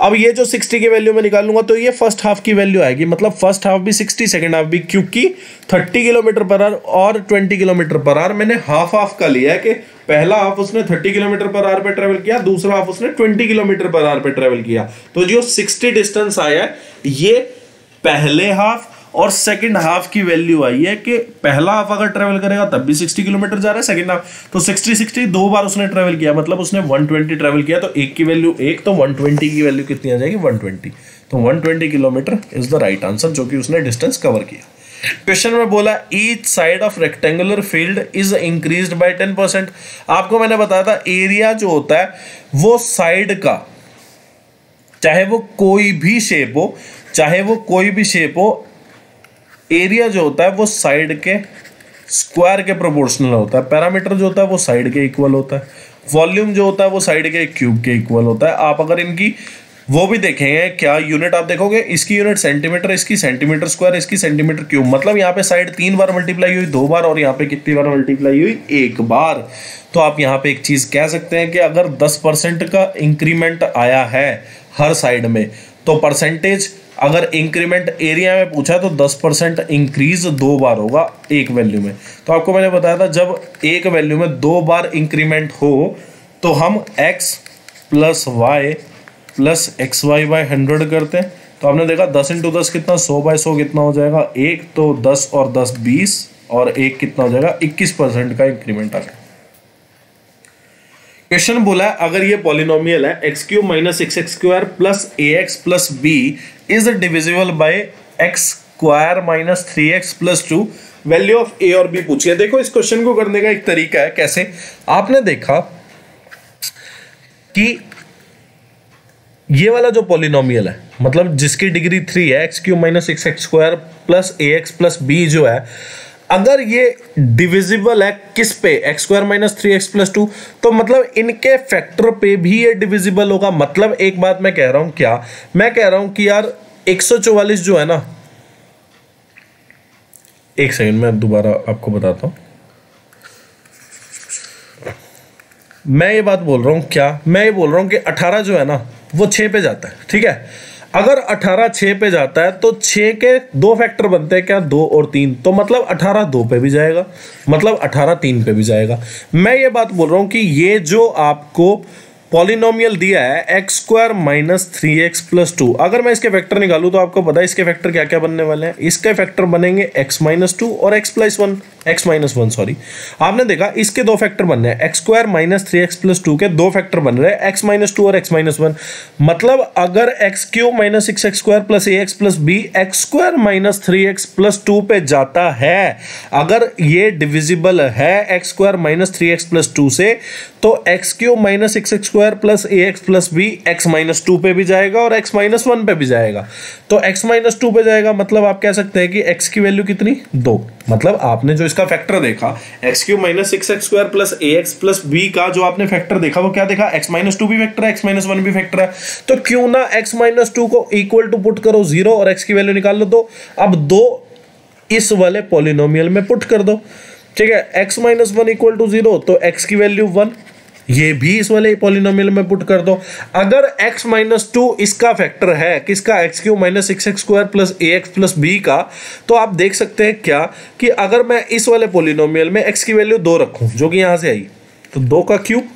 अब ये जो 60 की वैल्यू में निकालूंगा तो ये फर्स्ट हाफ की वैल्यू आएगी, मतलब फर्स्ट हाफ भी 60 सेकेंड हाफ भी, क्योंकि 30 km/h और 20 km/h मैंने हाफ का लिया है कि पहला हाफ उसने 30 km/h पे ट्रेवल किया, दूसरा हाफ उसने 20 km/h पे ट्रेवल किया। तो जो 60 डिस्टेंस आया है ये पहले हाफ और सेकंड हाफ की वैल्यू आई है कि पहला हाफ अगर ट्रेवल करेगा तब भी 60 किलोमीटर जा रहा है, सेकंड हाफ तो 60 2 बार उसने ट्रेवल किया, मतलब उसने 120 ट्रेवल किया। तो 1 की वैल्यू 1, तो 120 की वैल्यू कितनी आ जाएगी 120। तो 120 kilometre is the right answer, जो कि उसने डिस्टेंस कवर किया। क्वेश्चन में बोला each side of rectangular field is increased by 10%। आपको मैंने बताया था एरिया जो होता है वो साइड का, चाहे वो कोई भी शेप हो, एरिया जो होता है वो साइड के स्क्वायर के प्रोपोर्शनल होता है। पैरामीटर जो होता है वो साइड के इक्वल होता है। वॉल्यूम जो होता है वो साइड के क्यूब के इक्वल होता है। आप अगर इनकी वो भी देखेंगे क्या यूनिट आप देखोगे, इसकी यूनिट सेंटीमीटर, इसकी सेंटीमीटर स्क्वायर, इसकी सेंटीमीटर क्यूब, मतलब यहाँ पे साइड 3 बार मल्टीप्लाई हुई 2 बार, और यहाँ पे कितनी बार मल्टीप्लाई हुई 1 बार। तो आप यहाँ पे एक चीज कह सकते हैं कि अगर 10% का इंक्रीमेंट आया है हर साइड में, तो परसेंटेज अगर इंक्रीमेंट एरिया में पूछा तो 10% इंक्रीज 2 बार होगा एक वैल्यू में। तो आपको मैंने बताया था जब एक वैल्यू में 2 बार इंक्रीमेंट हो तो हम x plus y plus xy/100 करते हैं। तो आपने देखा 10 × 10 कितना, 100/100 कितना हो जाएगा 1, तो 10 और 10 20, और एक कितना हो जाएगा 21% का इंक्रीमेंट आ गया। क्वेश्चन बोला है अगर ये पॉलिनोमियल है X cube minus X square plus A X plus B is divisible by X square minus 3x plus 2, value of A और बी पूछिए। देखो इस क्वेश्चन को करने का एक तरीका है, कैसे आपने देखा कि ये वाला जो पॉलिनोमियल है मतलब जिसकी डिग्री 3 है X cube minus X square plus A X plus B जो है, अगर ये डिविजिबल है किस पे x square minus 3x plus 2, तो मतलब इनके फैक्टर पे भी ये डिविजिबल होगा। मतलब एक बात मैं कह रहा हूं, क्या मैं कह रहा हूं कि यार 144 जो है ना, एक सेकंड मैं दोबारा आपको बताता हूं, मैं ये बात बोल रहा हूं, क्या मैं ये बोल रहा हूं कि 18 जो है ना वो 6 पे जाता है, ठीक है। अगर 18 6 पे जाता है तो 6 के दो फैक्टर बनते हैं, क्या 2 और 3, तो मतलब 18 2 पे भी जाएगा, मतलब 18 3 पे भी जाएगा। मैं ये बात बोल रहा हूं कि ये जो आपको पॉलिनोमियल दिया है x square minus 3x plus 2, अगर मैं इसके फैक्टर निकालूं तो आपको पता है इसके फैक्टर क्या क्या बनने वाले हैं। इसके फैक्टर बनेंगे x माइनस 2 और x plus 1, x minus 1 sorry. आपने देखा इसके दो फैक्टर बनने हैं, x square minus 3x plus 2 के दो फैक्टर बन रहे हैं x माइनस 2 और x माइनस 1। मतलब अगर x cube minus 6x square plus ax plus b x square minus 3x plus 2 पे जाता है, अगर ये डिविजिबल है x square minus 3x plus 2 से, तो x cube minus 6x square plus ax plus b x minus 2 पे भी जाएगा और x माइनस 1 पे भी जाएगा। तो x माइनस 2 पे जाएगा, मतलब आप कह सकते हैं कि x की वैल्यू कितनी 2। मतलब आपने जो इसका फैक्टर देखा x cube minus 6x square plus ax plus b का जो आपने फैक्टर देखा वो क्या देखा, x माइनस 2 भी फैक्टर है, x माइनस 1 भी फैक्टर है। तो क्यों ना x माइनस 2 को इक्वल टू पुट करो 0 और x की वैल्यू निकाल लो 2। अब 2 इस वाले पॉलिनोमियल में पुट कर दो, ठीक है। x माइनस 1 इक्वल टू 0, तो x की वैल्यू 1, ये भी इस वाले पॉलिनोमियल में पुट कर दो। अगर x माइनस 2 इसका फैक्टर है किसका, x cube minus 6x square plus ax plus b का, तो आप देख सकते हैं क्या कि अगर मैं इस वाले पॉलिनोमियल में x की वैल्यू 2 रखूं जो कि यहां से आई, तो 2 का क्यूब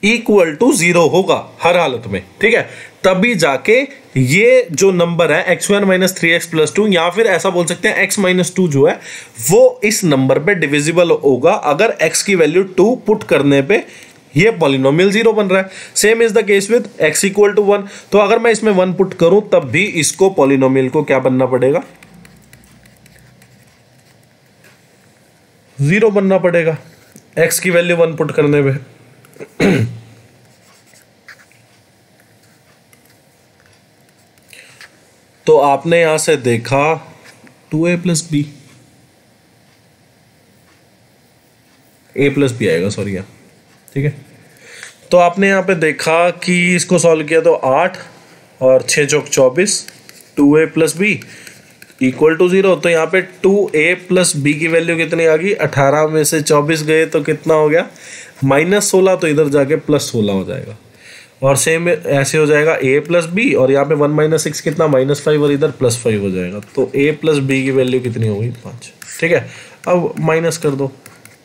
इक्वल टू 0 होगा हर हालत में, ठीक है। तभी जाके ये जो नंबर है x square minus 3x plus 2, या फिर ऐसा बोल सकते हैं x माइनस 2 जो है वो इस नंबर पे डिविजिबल होगा अगर x की वैल्यू 2 पुट करने पे ये पॉलिनोमियल 0 बन रहा है। Same is the case with x equal to 1, तो अगर मैं इसमें 1 पुट करूं तब भी इसको पॉलिनोमियल को क्या बनना पड़ेगा, 0 बनना पड़ेगा x की वैल्यू 1 पुट करने पे। तो आपने यहां से देखा 2a plus B, a plus B आएगा सॉरी यहाँ, ठीक है। तो आपने यहाँ पे देखा कि इसको सॉल्व किया तो 8 और 6 चौक 24, 2a plus B equal to 0। तो यहाँ पे 2a प्लस बी की वैल्यू कितनी आ गई, 18 में से 24 गए तो कितना हो गया -16, तो इधर जाके +16 हो जाएगा। और सेम ऐसे हो जाएगा a प्लस बी, और यहाँ पे 1 माइनस 6 कितना -5, और इधर +5 हो जाएगा। तो a प्लस बी की वैल्यू कितनी होगी 5, ठीक है। अब माइनस कर दो,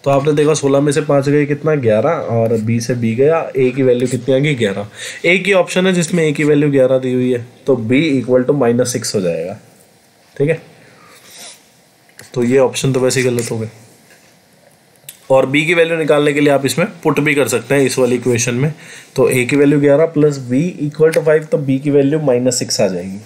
तो आपने देखा 16 में से 5 गए कितना 11, और b से b गया, a की वैल्यू कितनी आ गई 11। एक ही ऑप्शन है जिसमें a की वैल्यू 11 दी हुई है, तो b इक्वल टू -6 हो जाएगा, ठीक है। तो ये ऑप्शन तो वैसे ही गलत हो गए। और b की वैल्यू निकालने के लिए आप इसमें पुट भी कर सकते हैं इस वाली इक्वेशन में। तो a की value 11 plus b equal to 5, तो b की वैल्यू -6 आ जाएगी।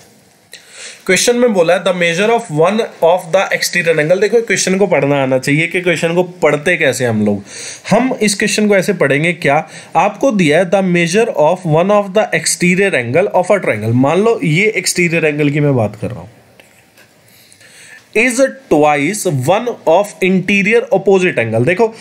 क्वेश्चन में बोला है the measure of one of the exterior angle. देखो क्वेश्चन को पढ़ना आना चाहिए कि क्वेश्चन को पढ़ते कैसे हम लोग। हम इस क्वेश्चन को ऐसे पढ़ेंगे, क्या आपको दिया है the measure of one of the exterior angle of a triangle. मान लो ये एक्सटीरियर एंगल की मैं बात कर रहा हूँ, is twice one of interior opposite angle. देखो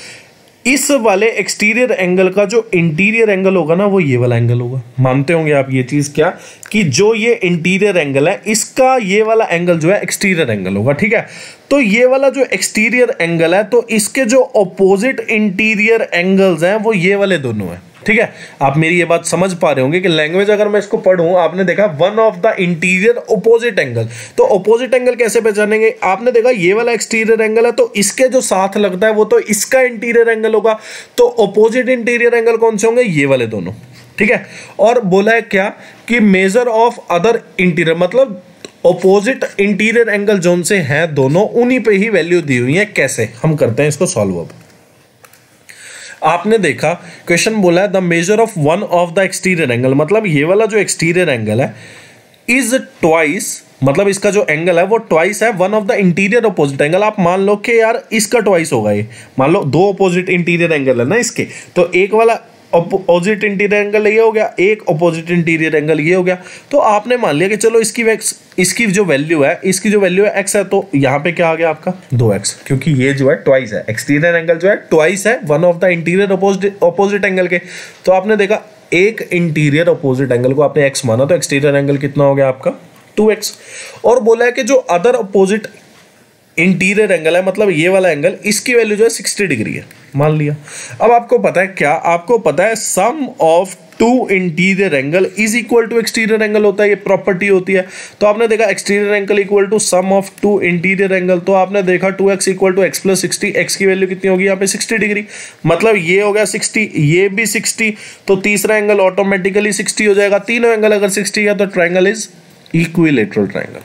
इस वाले एक्सटीरियर एंगल का जो इंटीरियर एंगल होगा ना वो ये वाला एंगल होगा। मानते होंगे आप ये चीज, क्या कि जो ये इंटीरियर एंगल है इसका ये वाला एंगल जो है एक्सटीरियर एंगल होगा, ठीक है। तो ये वाला जो एक्सटीरियर एंगल है तो इसके जो अपोजिट इंटीरियर एंगल्स हैं वो ये वाले दोनों हैं, ठीक है। आप मेरी ये बात समझ पा रहे होंगे कि लैंग्वेज अगर मैं इसको पढ़ूं, आपने देखा one of the interior opposite angle, तो अपोजिट एंगल कैसे पहचानेंगे। आपने देखा ये वाला एक्सटीरियर एंगल है तो इसके जो साथ लगता है वो तो इसका इंटीरियर एंगल होगा, तो अपोजिट इंटीरियर एंगल कौन से होंगे, ये वाले दोनों, ठीक है। और बोला है क्या कि मेजर ऑफ अदर इंटीरियर, मतलब ऑपोजिट इंटीरियर एंगल जोन से हैं दोनों, उन्हीं पे ही वैल्यू दी हुई है। कैसे हम करते हैं इसको सॉल्व। अब आपने देखा क्वेश्चन बोला है the measure of one of the exterior angle, मतलब ये वाला जो एक्सटीरियर एंगल है इज ट्वाइस, मतलब इसका जो एंगल है वो ट्वाइस है one of the interior opposite angle. आप मान लो कि यार इसका ट्वाइस होगा, ये मान लो दो अपोजिट इंटीरियर एंगल है ना इसके, तो एक वाला अपोजिट इंटीरियर एंगल ये हो गया, एक अपोजिट इंटीरियर एंगल ये हो गया। तो आपने मान लिया कि चलो इसकी जो वैल्यू है x है, तो यहाँ पे क्या आ गया आपका 2x, क्योंकि ये जो है ट्वाइस है, एक्सटीरियर एंगल जो है ट्वाइस है one of the interior opposite angle के। तो आपने देखा एक इंटीरियर अपोजिट एंगल को आपने x माना, तो एक्सटीरियर एंगल कितना हो गया आपका 2x। और बोला है कि जो अदर अपोजिट इंटीरियर एंगल है, मतलब ये वाला एंगल, इसकी वैल्यू जो है 60 डिग्री है, मान लिया। अब आपको पता है क्या, आपको पता है sum of two interior angle is equal to exterior angle होता है, ये प्रॉपर्टी होती है। तो आपने देखा exterior angle equal to sum of two interior angle, तो आपने देखा 2x equal to x plus 60, x की वैल्यू कितनी होगी यहाँ पे 60 डिग्री, मतलब ये हो गया 60, ये भी 60, तो तीसरा एंगल ऑटोमेटिकली 60 हो जाएगा। तीनों एंगल अगर 60 है तो ट्राइंगल इज इक्विलेटरल ट्राइंगल।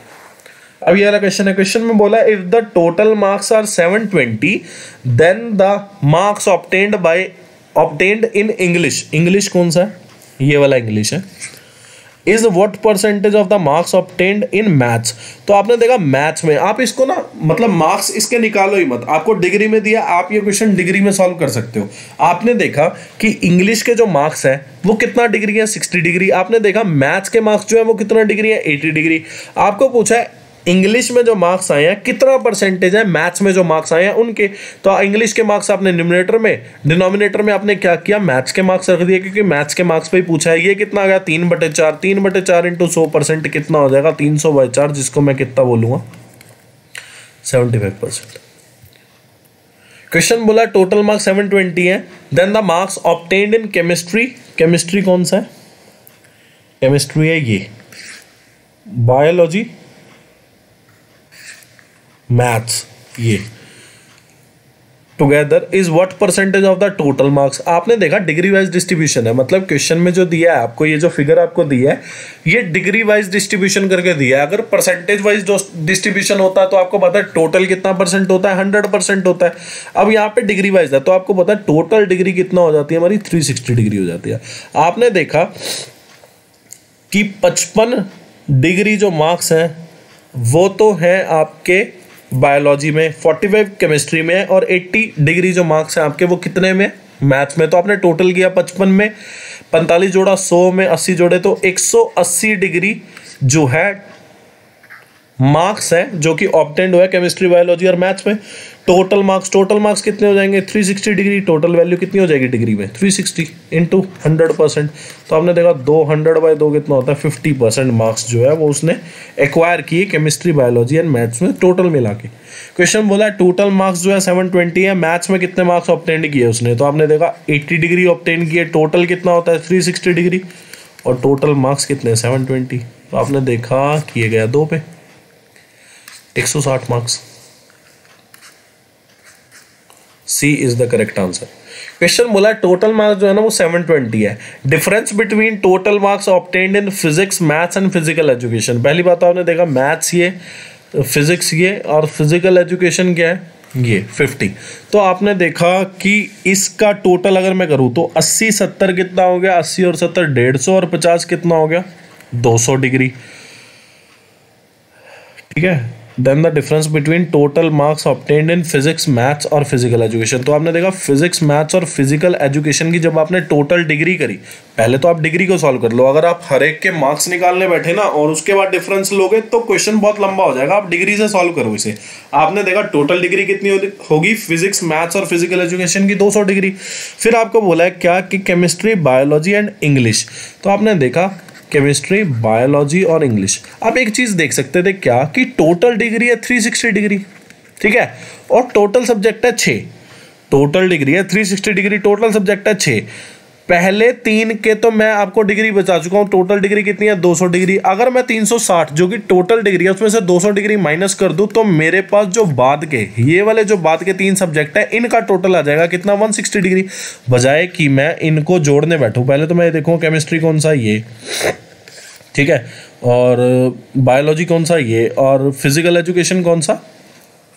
अब ये वाला क्वेश्चन है, क्वेश्चन में बोला if the total marks are 720 then the marks obtained in English कौन सा है, ये वाला इंग्लिश है, is what percentage of the marks obtained in maths. तो आपने देखा मैथ्स में आप इसको ना, मतलब मार्क्स इसके निकालो ही मत, आपको डिग्री में दिया, आप ये क्वेश्चन डिग्री में सॉल्व कर सकते हो। आपने देखा कि इंग्लिश के जो मार्क्स है वो कितना डिग्री है 60 डिग्री, आपने देखा मैथ्स के मार्क्स जो है वो कितना डिग्री है 80 डिग्री। आपको पूछा है इंग्लिश में जो मार्क्स आए हैं कितना परसेंटेज है मैथ्स में जो मार्क्स आए हैं उनके, तो इंग्लिश के मार्क्स आपने न्यूमरेटर में, डिनोमिनेटर में आपने क्या किया मैथ्स के मार्क्स रख दिए, क्योंकि मैथ्स के मार्क्स पे ही पूछा है। ये कितना आ गया 3/4, 3/4 इंटू 100% कितना हो जाएगा 300/4, जिसको मैं कितना बोलूंगा 75%। क्वेश्चन बोला टोटल मार्क्स 720 है, then the marks obtained in chemistry कौन सा है, केमिस्ट्री है ये, बायोलॉजी, मैथ्स, ये together is what percentage of the total marks. आपने देखा डिग्री वाइज डिस्ट्रीब्यूशन है, मतलब क्वेश्चन में जो दिया है आपको, ये जो फिगर आपको दिया है ये डिग्री वाइज डिस्ट्रीब्यूशन करके दिया है। अगर परसेंटेज वाइज डिस्ट्रीब्यूशन होता है तो आपको पता है टोटल कितना परसेंट होता है 100% होता है। अब यहाँ पे डिग्री वाइज है तो आपको पता है टोटल डिग्री कितना हो जाती है हमारी 360 डिग्री हो जाती है। आपने देखा कि 55 डिग्री जो मार्क्स हैं वो तो है आपके बायोलॉजी में, 45 केमिस्ट्री में, और 80 डिग्री जो मार्क्स हैं आपके वो कितने में मैथ्स में। तो आपने टोटल किया 55 में 45 जोड़ा 100 में 80 जोड़े, तो 180 डिग्री जो है मार्क्स है जो कि ऑब्टेन्ड हुआ है केमिस्ट्री, बायोलॉजी और मैथ्स में। टोटल मार्क्स कितने हो जाएंगे 360 डिग्री, टोटल वैल्यू कितनी हो जाएगी डिग्री में 360 इंटू 100%। तो आपने देखा 200/2 कितना होता है 50% मार्क्स जो है वो उसने एक्वायर किए केमिस्ट्री, बायोलॉजी एंड मैथ्स में टोटल मिला के। क्वेश्चन बोला टोटल मार्क्स जो है 720 है, मैथ्स में कितने मार्क्स ऑब्टेन्ड किए उसने, तो आपने देखा 80 डिग्री ऑब्टेन किए, टोटल कितना होता है 360 डिग्री, और टोटल मार्क्स कितने 720, तो आपने देखा किए गया 2 पे 160 marks. C is the correct answer. Question बोला टोटल मार्क्स जो है ना वो 720 है। Difference between total marks obtained in physics, maths and physical education. पहली बात तो आपने देखा मैथ्स ये, फिजिक्स ये, और फिजिकल एजुकेशन क्या है ये 50। तो आपने देखा कि इसका टोटल अगर मैं करूँ तो 80 70 कितना हो गया, 80 और 70 150, और 50 कितना हो गया 200 डिग्री, ठीक है। Then the difference between total marks obtained in physics, maths और फिजिकल एजुकेशन। तो आपने देखा फिजिक्स, मैथ्स और फिजिकल एजुकेशन की जब आपने टोटल डिग्री करी, पहले तो आप डिग्री को सॉल्व कर लो। अगर आप हर एक के मार्क्स निकालने बैठे ना और उसके बाद डिफरेंस लोगे तो क्वेश्चन बहुत लंबा हो जाएगा। आप डिग्री से सॉल्व करो इसे। आपने देखा टोटल डिग्री कितनी होगी फिजिक्स, मैथ्स और फिजिकल एजुकेशन की 200 डिग्री। फिर आपको बोला है क्या कि केमिस्ट्री, बायोलॉजी एंड इंग्लिश। तो आपने देखा केमिस्ट्री, बायोलॉजी और इंग्लिश। आप एक चीज देख सकते थे क्या कि टोटल डिग्री है 360 डिग्री, ठीक है, और टोटल सब्जेक्ट है 6। टोटल डिग्री है 360 डिग्री, टोटल सब्जेक्ट है 6। पहले 3 के तो मैं आपको डिग्री बता चुका हूं। टोटल डिग्री कितनी है 200 डिग्री। अगर मैं 360 जो कि टोटल डिग्री है उसमें से 200 डिग्री माइनस कर दूं तो मेरे पास जो बाद के ये वाले जो बाद के 3 सब्जेक्ट है इनका टोटल आ जाएगा कितना 160 डिग्री। बजाय कि मैं इनको जोड़ने बैठूं, पहले तो मैं देखूं केमिस्ट्री कौन सा ये, ठीक है। और बायोलॉजी कौन सा, ये। और फिजिकल एजुकेशन कौन सा,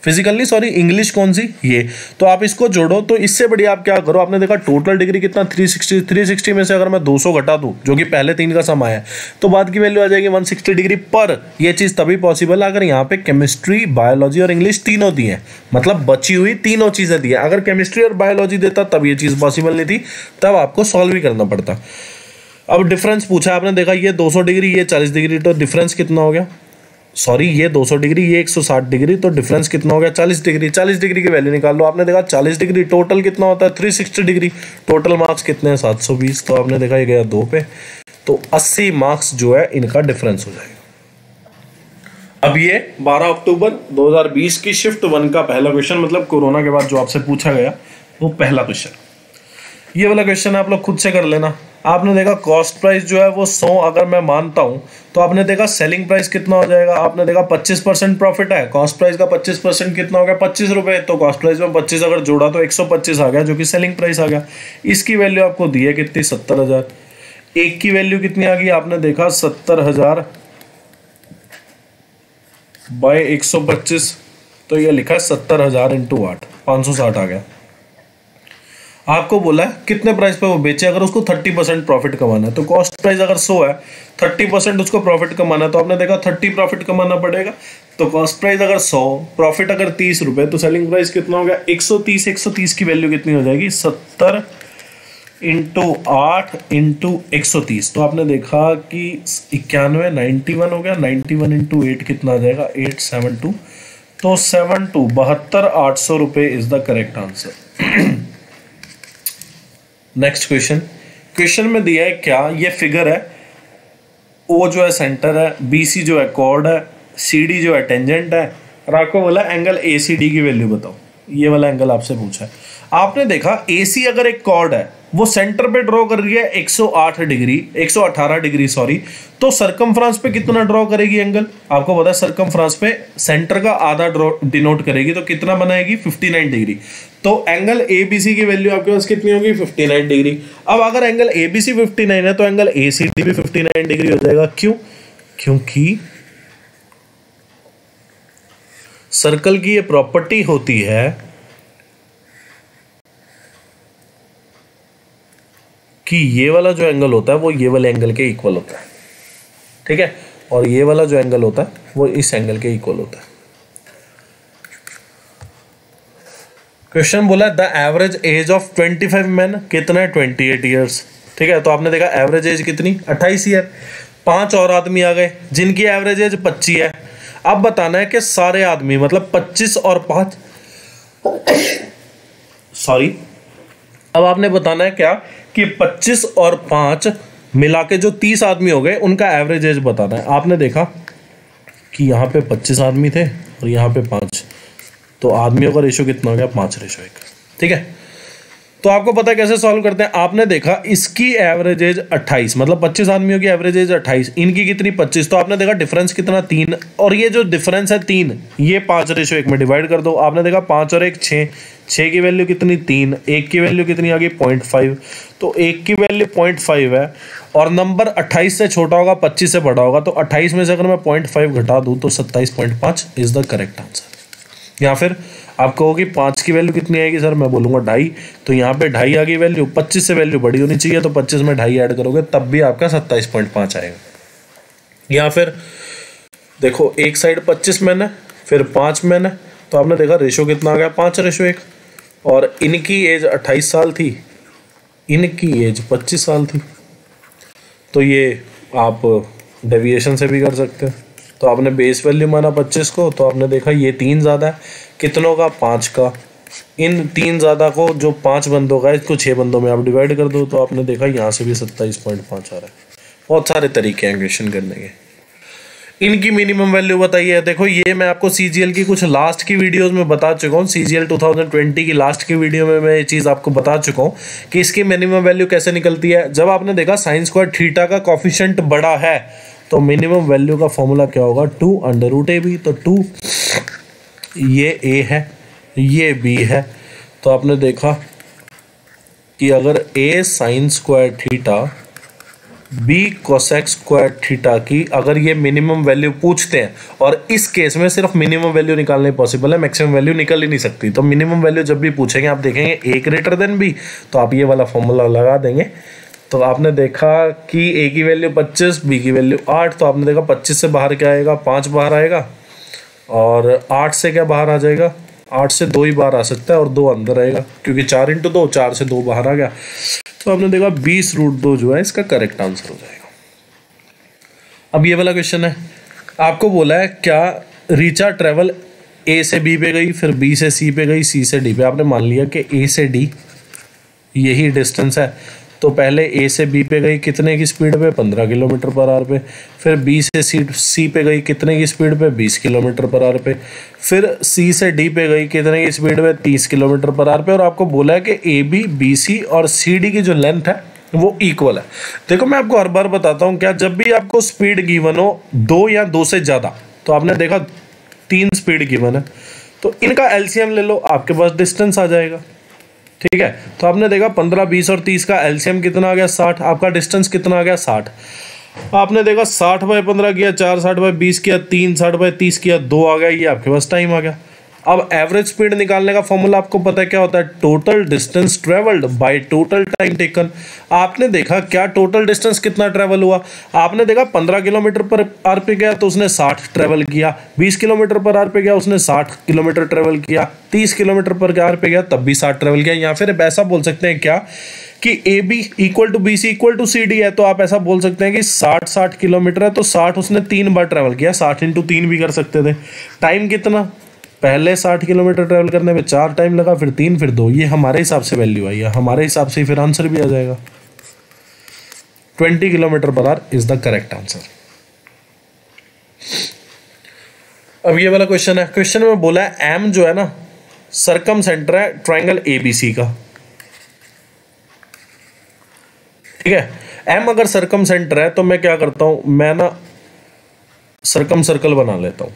फिजिकल नहीं सॉरी, इंग्लिश कौन सी, ये। तो आप इसको जोड़ो, तो इससे बढ़िया आप क्या करो, आपने देखा टोटल डिग्री कितना 360 में से अगर मैं 200 घटा दूं, जो कि पहले 3 का सम आया है, तो बाद की वैल्यू आ जाएगी 160 डिग्री। पर ये चीज़ तभी पॉसिबल है अगर यहाँ पे केमिस्ट्री, बायोलॉजी और इंग्लिश तीनों दी है, मतलब बची हुई तीनों चीज़ें दी है। अगर केमिस्ट्री और बायोलॉजी देता तब ये चीज़ पॉसिबल नहीं थी, तब आपको सॉल्व ही करना पड़ता। अब डिफरेंस पूछा आपने, देखा ये 200 डिग्री, ये 40 डिग्री, तो डिफरेंस कितना हो गया, सॉरी ये 200 डिग्री, ये 160 डिग्री, तो डिफरेंस कितना हो गया 40 डिग्री। 40 डिग्री की वैल्यू निकाल लो। आपने देखा 40 डिग्री टोटल कितना होता है 360 डिग्री। टोटल मार्क्स कितने हैं 720, तो आपने देखा ये गया 2 पे, तो 80 मार्क्स जो है इनका डिफरेंस हो जाएगा। अब ये 12 अक्टूबर 2020 की शिफ्ट 1 का पहला क्वेश्चन, मतलब कोरोना के बाद जो आपसे पूछा गया वो पहला क्वेश्चन। ये वाला क्वेश्चन आप लोग खुद से कर लेना। आपने देखा कॉस्ट प्राइस जो है वो 100 अगर मैं मानता हूं, तो आपने देखा सेलिंग प्राइस कितना हो जाएगा, आपने देखा 25% प्रॉफिट है, कॉस्ट प्राइस का 25% कितना हो गया 25 रुपए, तो कॉस्ट प्राइस में 25 अगर जोड़ा तो 125 आ गया, जो कि सेलिंग प्राइस आ गया। इसकी वैल्यू आपको दी है कितनी 70,000। एक की वैल्यू कितनी आ गई, आपने देखा 70,000 बाय 125, तो ये लिखा है 70,000 इंटू 8, 560 आ गया। आपको बोला है कितने प्राइस पे वो बेचे, अगर उसको 30% प्रॉफिट कमाना है, तो कॉस्ट प्राइस अगर 100 है, 30% उसको प्रॉफिट कमाना है, तो आपने देखा 30 प्रॉफिट कमाना पड़ेगा। तो कॉस्ट प्राइस अगर 100, प्रॉफिट अगर 30 रुपए, तो सेलिंग प्राइस कितना हो गया 130। 130 की वैल्यू कितनी हो जाएगी 70 इंटू 8 इंटू 130, तो आपने देखा कि 91 91 हो गया। 91 इंटू 8 कितना आ जाएगा 872, तो 72,800 रुपये is the correct answer. Next question में दिया है क्या, ये फिगर है, ओ जो है सेंटर है, BC जो है कॉर्ड है, CD जो है टेंजेंट है, और आपको बोला एंगल ACD की वैल्यू बताओ। ये वाला एंगल आपसे पूछा है। आपने देखा AC अगर एक कॉर्ड है, वो सेंटर पे ड्रॉ कर रही है 118 डिग्री सॉरी, तो सरकमफ्रांस पे कितना ड्रॉ करेगी एंगल, आपको पता है सरकमफ्रांस पे सेंटर का आधा ड्रॉ डिनोट करेगी, तो कितना बनाएगी 59 डिग्री। तो एंगल ABC की वैल्यू आपके पास कितनी होगी 59 डिग्री। अब अगर एंगल ABC 59 है, तो एंगल ACD भी 59 डिग्री हो जाएगा। क्यों, क्योंकि सर्कल की ये प्रॉपर्टी होती है कि ये वाला जो एंगल होता है वो ये वाले एंगल के इक्वल होता है, ठीक है, और ये वाला जो एंगल होता है वो इस एंगल के इक्वल होता है। क्वेश्चन बोला the average age of 25 man कितना है 28 ईयर्स, ठीक है। तो आपने देखा एवरेज एज कितनी 28 ईयर। 5 और आदमी आ गए जिनकी एवरेज एज 25 है। अब बताना है कि सारे आदमी मतलब 25 और 5 सॉरी, अब आपने बताना है क्या कि 25 और 5 मिला के जो 30 आदमी हो गए उनका एवरेज एज बताना है। आपने देखा कि यहाँ पे 25 आदमी थे और यहाँ पे 5, तो आदमियों का रेशो कितना हो गया 5:1, ठीक है। तो आपको पता है कैसे सॉल्व करते हैं। आपने देखा इसकी एवरेज एज 28, मतलब 25 आदमियों की एवरेज एज 28, इनकी कितनी 25, तो आपने देखा डिफरेंस कितना 3, और ये जो डिफरेंस है 3, ये 5:1 में डिवाइड कर दो। आपने देखा 5 और 1 6, 6 की वैल्यू कितनी 3, 1 की वैल्यू कितनी आ गई 0.5, तो 1 की वैल्यू 0.5 है, और नंबर 28 से छोटा होगा 25 से बड़ा होगा, तो 28 में से अगर मैं 0.5 घटा दूँ तो 27.5 इज द करेक्ट आंसर। या फिर आप कहोगे 5 की वैल्यू कितनी आएगी सर, मैं बोलूँगा 2.5, तो यहाँ पे 2.5 आ गई वैल्यू, 25 से वैल्यू बड़ी होनी चाहिए, तो 25 में 2.5 ऐड करोगे तब भी आपका 27.5 आएगा। या फिर देखो एक साइड 25 मैन है, फिर 5 मैन है, तो आपने देखा रेशो कितना आ गया 5:1, और इनकी एज 28 साल थी, इनकी एज 25 साल थी, तो ये आप डेविएशन से भी कर सकते हैं। तो आपने बेस वैल्यू माना 25 को, तो आपने देखा ये 3 ज़्यादा है, कितनों का 5 का, इन 3 ज़्यादा को जो 5 बंदों का इसको 6 बंदों में आप डिवाइड कर दो, तो आपने देखा यहाँ से भी 27.5 आ रहा है। बहुत सारे तरीके हैं क्वेश्चन करने के। इनकी मिनिमम वैल्यू बताइए। देखो ये मैं आपको CGL की कुछ लास्ट की वीडियोस में बता चुका हूँ, CGL 2020 की लास्ट की वीडियो में मैं ये चीज़ आपको बता चुका हूँ कि इसकी मिनिमम वैल्यू कैसे निकलती है। जब आपने देखा sin स्क्वायर थीटा का कॉफिशिएंट बड़ा है, तो मिनिमम वैल्यू का फॉर्मूला क्या होगा 2√AB, तो 2 ये A है, ये B है, तो आपने देखा कि अगर A sin square theta B cosec square theta की अगर ये मिनिमम वैल्यू पूछते हैं, और इस केस में सिर्फ मिनिमम वैल्यू निकालने पॉसिबल है, मैक्सिमम वैल्यू निकल ही नहीं सकती। तो मिनिमम वैल्यू जब भी पूछेंगे आप देखेंगे ए ग्रेटर देन बी, तो आप ये वाला फॉर्मूला लगा देंगे। तो आपने देखा कि ए की वैल्यू 25, बी की वैल्यू 8, तो आपने देखा 25 से बाहर क्या आएगा, 5 बाहर आएगा, और 8 से क्या बाहर आ जाएगा, 8 से 2 ही बाहर आ सकता है और 2 अंदर आएगा, क्योंकि 4 × 2, 4 से 2 बाहर आ गया। तो आपने देखा 20√2 जो है इसका करेक्ट आंसर हो जाएगा। अब ये वाला क्वेश्चन है, आपको बोला है क्या रीचा ट्रेवल ए से बी पे गई, फिर बी से सी पे गई, सी से डी पे। आपने मान लिया कि ए से डी यही डिस्टेंस है, तो पहले ए से बी पे गई कितने की स्पीड पे, 15 km/h पे, फिर बी से सी पे गई कितने की स्पीड पे, 20 km/h पे, फिर सी से डी पे गई कितने की स्पीड पे, 30 km/h पे। और आपको बोला है कि ए बी, बी सी और सी डी की जो लेंथ है वो इक्वल है। देखो मैं आपको हर बार बताता हूँ, क्या जब भी आपको स्पीड गिवन हो 2 या 2 से ज़्यादा, तो आपने देखा 3 स्पीड गिवन है, तो इनका एलसीएम ले लो, आपके पास डिस्टेंस आ जाएगा। ठीक है, तो आपने देखा 15, 20 और 30 का एलसीएम कितना आ गया, 60। आपका डिस्टेंस कितना आ गया, 60। आपने देखा 60/15 किया 4, 60/20 किया 3, 60/30 किया 2 आ गया, ये आपके पास टाइम आ गया। अब एवरेज स्पीड निकालने का फॉर्मूला आपको पता है क्या होता है, total distance travelled by total time taken. आपने देखा क्या टोटल डिस्टेंस कितना ट्रेवल हुआ, आपने देखा 15 km/h पे गया तो उसने 60 ट्रेवल किया, 20 km/h पे गया उसने 60 किलोमीटर ट्रेवल किया, 30 km/h पे गया तब भी 60 ट्रेवल किया। या फिर ऐसा बोल सकते हैं क्या कि A B equal to B C equal to C D है, तो आप ऐसा बोल सकते हैं कि 60 किलोमीटर है तो 60 उसने 3 बार ट्रेवल किया, 60 × 3 भी कर सकते थे। टाइम कितना, पहले 60 किलोमीटर ट्रेवल करने में 4 टाइम लगा, फिर 3, फिर 2। ये हमारे हिसाब से वैल्यू आई है, हमारे हिसाब से फिर आंसर भी आ जाएगा। 20 km/h is the correct answer. अब ये वाला क्वेश्चन है, क्वेश्चन में बोला है एम जो है ना सरकम सेंटर है ट्राइंगल एबीसी का। ठीक है, एम अगर सरकम सेंटर है तो मैं क्या करता हूं, मैं ना सरकम सर्कल बना लेता हूं।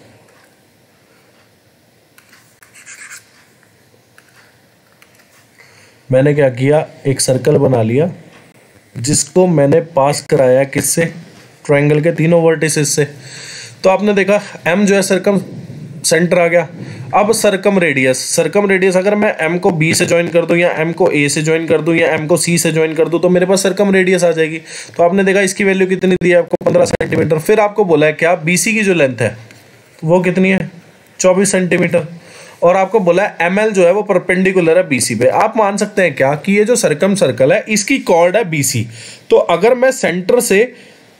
मैंने क्या किया, एक सर्कल बना लिया जिसको मैंने पास कराया किससे, ट्रायंगल के तीनों वर्टिसेस से। तो आपने देखा एम जो है सरकम सेंटर आ गया। अब सरकम रेडियस अगर मैं एम को बी से ज्वाइन कर दूं या एम को ए से ज्वाइन कर दूं या एम को सी से ज्वाइन कर दूं तो मेरे पास सरकम रेडियस आ जाएगी। तो आपने देखा इसकी वैल्यू कितनी दी है आपको, 15 सेंटीमीटर। फिर आपको बोला है क्या बीसी की जो लेंथ है वो कितनी है, 24 सेंटीमीटर। और आपको बोला है एमएल जो है वो परपेंडिकुलर है बीसी पे। आप मान सकते हैं क्या कि ये जो सरकम सर्कल है इसकी कॉर्ड है बीसी। तो अगर मैं सेंटर से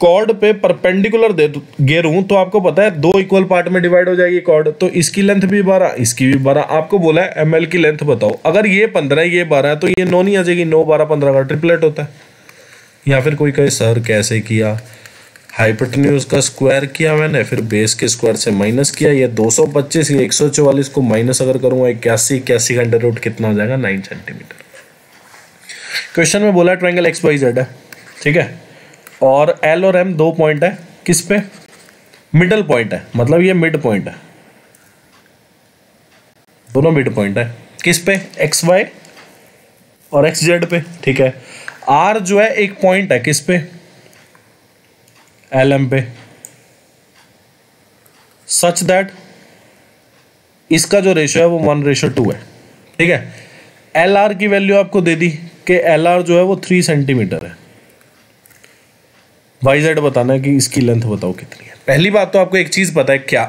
कॉर्ड पे परपेंडिकुलर घेरूं तो आपको पता है 2 इक्वल पार्ट में डिवाइड हो जाएगी कॉर्ड। तो इसकी लेंथ भी 12, इसकी भी 12। आपको बोला है एमएल की लेंथ बताओ। अगर ये 15 है ये 12 है तो ये 9 नहीं आ जाएगी, 9 12 15 का ट्रिपलेट होता है। या फिर कोई कहे सर कैसे किया, हाइपोटेन्यूज का स्क्वायर किया मैंने, फिर बेस के स्क्वायर से माइनस किया। ये 225 ये 144 को माइनस अगर करूंगा 81 का अंडर रूट कितना आ जाएगा, 9 सेंटीमीटर। क्वेश्चन में बोला ट्रायंगल एक्स वाई जेड है, ठीक है, और एल और एम 2 पॉइंट है किस पे, मिडल पॉइंट है, मतलब ये मिड पॉइंट है, दोनों मिड पॉइंट है किस पे, एक्स वाई और एक्स जेड पे, ठीक है। आर जो है एक पॉइंट है किस पे, एल एम पे, सच दैट इसका जो रेशियो है वो 1:2 है, ठीक है। एल आर की वैल्यू आपको दे दी कि एल आर जो है वो 3 सेंटीमीटर है। वाई जेड बताना है कि इसकी लेंथ बताओ कितनी है। पहली बात तो आपको एक चीज पता है क्या,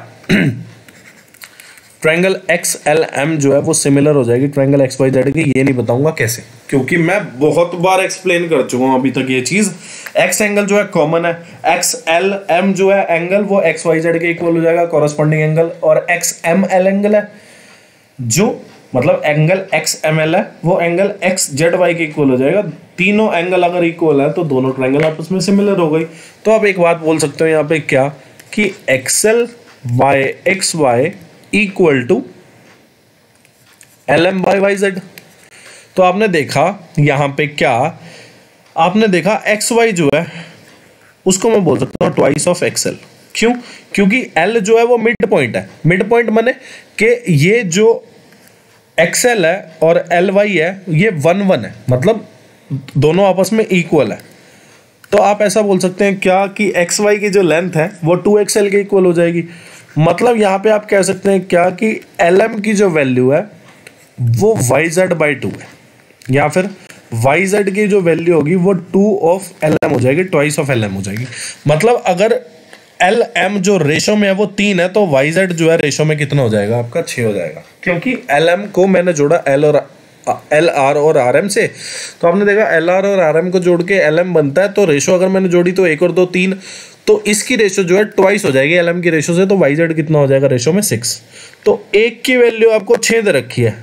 ट्रायंगल एक्स एल एम जो है वो सिमिलर हो जाएगी ट्रायंगल एक्स वाई जेड की। ये नहीं बताऊंगा कैसे, क्योंकि मैं बहुत बार एक्सप्लेन कर चुका हूं अभी तक ये चीज। एक्स एंगल जो है कॉमन है, एक्स एल एम जो है एंगल वो एक्स वाई जेड के इक्वल हो जाएगा कॉरस्पॉन्डिंग एंगल, और एक्स एम एल एंगल है जो मतलब एंगल एक्स एम एल है वो एंगल एक्स जेड वाई के इक्वल हो जाएगा। तीनों एंगल अगर इक्वल है तो दोनों ट्रायंगल आपस में सिमिलर हो गई। तो आप एक बात बोल सकते हो यहाँ पे क्या कि XL by X Y equal to L M by Y Z. तो आपने देखा यहाँ पे क्या, आपने देखा एक्स वाई जो है उसको मैं बोल सकता हूँ ट्वाइस ऑफ एक्सएल। क्यों, क्योंकि एल जो है वो मिड पॉइंट है। मिड पॉइंट माने कि ये जो एक्सएल है और एल वाई है ये 1 1 है, मतलब दोनों आपस में इक्वल है। तो आप ऐसा बोल सकते हैं क्या कि एक्स वाई की जो लेंथ है वो 2xl के इक्वल हो जाएगी। मतलब यहाँ पे आप कह सकते हैं क्या कि lm की जो वैल्यू है वो yz/2 है, या फिर yz की जो वैल्यू होगी वो 2 ऑफ lm हो जाएगी, ट्वाइस ऑफ lm हो जाएगी। मतलब अगर lm जो रेशो में है वो 3 है तो yz जो है रेशो में कितना हो जाएगा आपका 6 हो जाएगा, क्योंकि lm को मैंने जोड़ा एल आर और आर एम से। तो आपने देखा एल आर और आर एम को जोड़ के एल एम बनता है, तो रेशो अगर मैंने जोड़ी तो 1 और 2 3, तो इसकी रेशो जो है ट्वाइस हो जाएगी एल एम की रेशो से, तो वाई जेड कितना हो जाएगा रेशो में 6। तो एक की वैल्यू आपको 6 दे रखी है,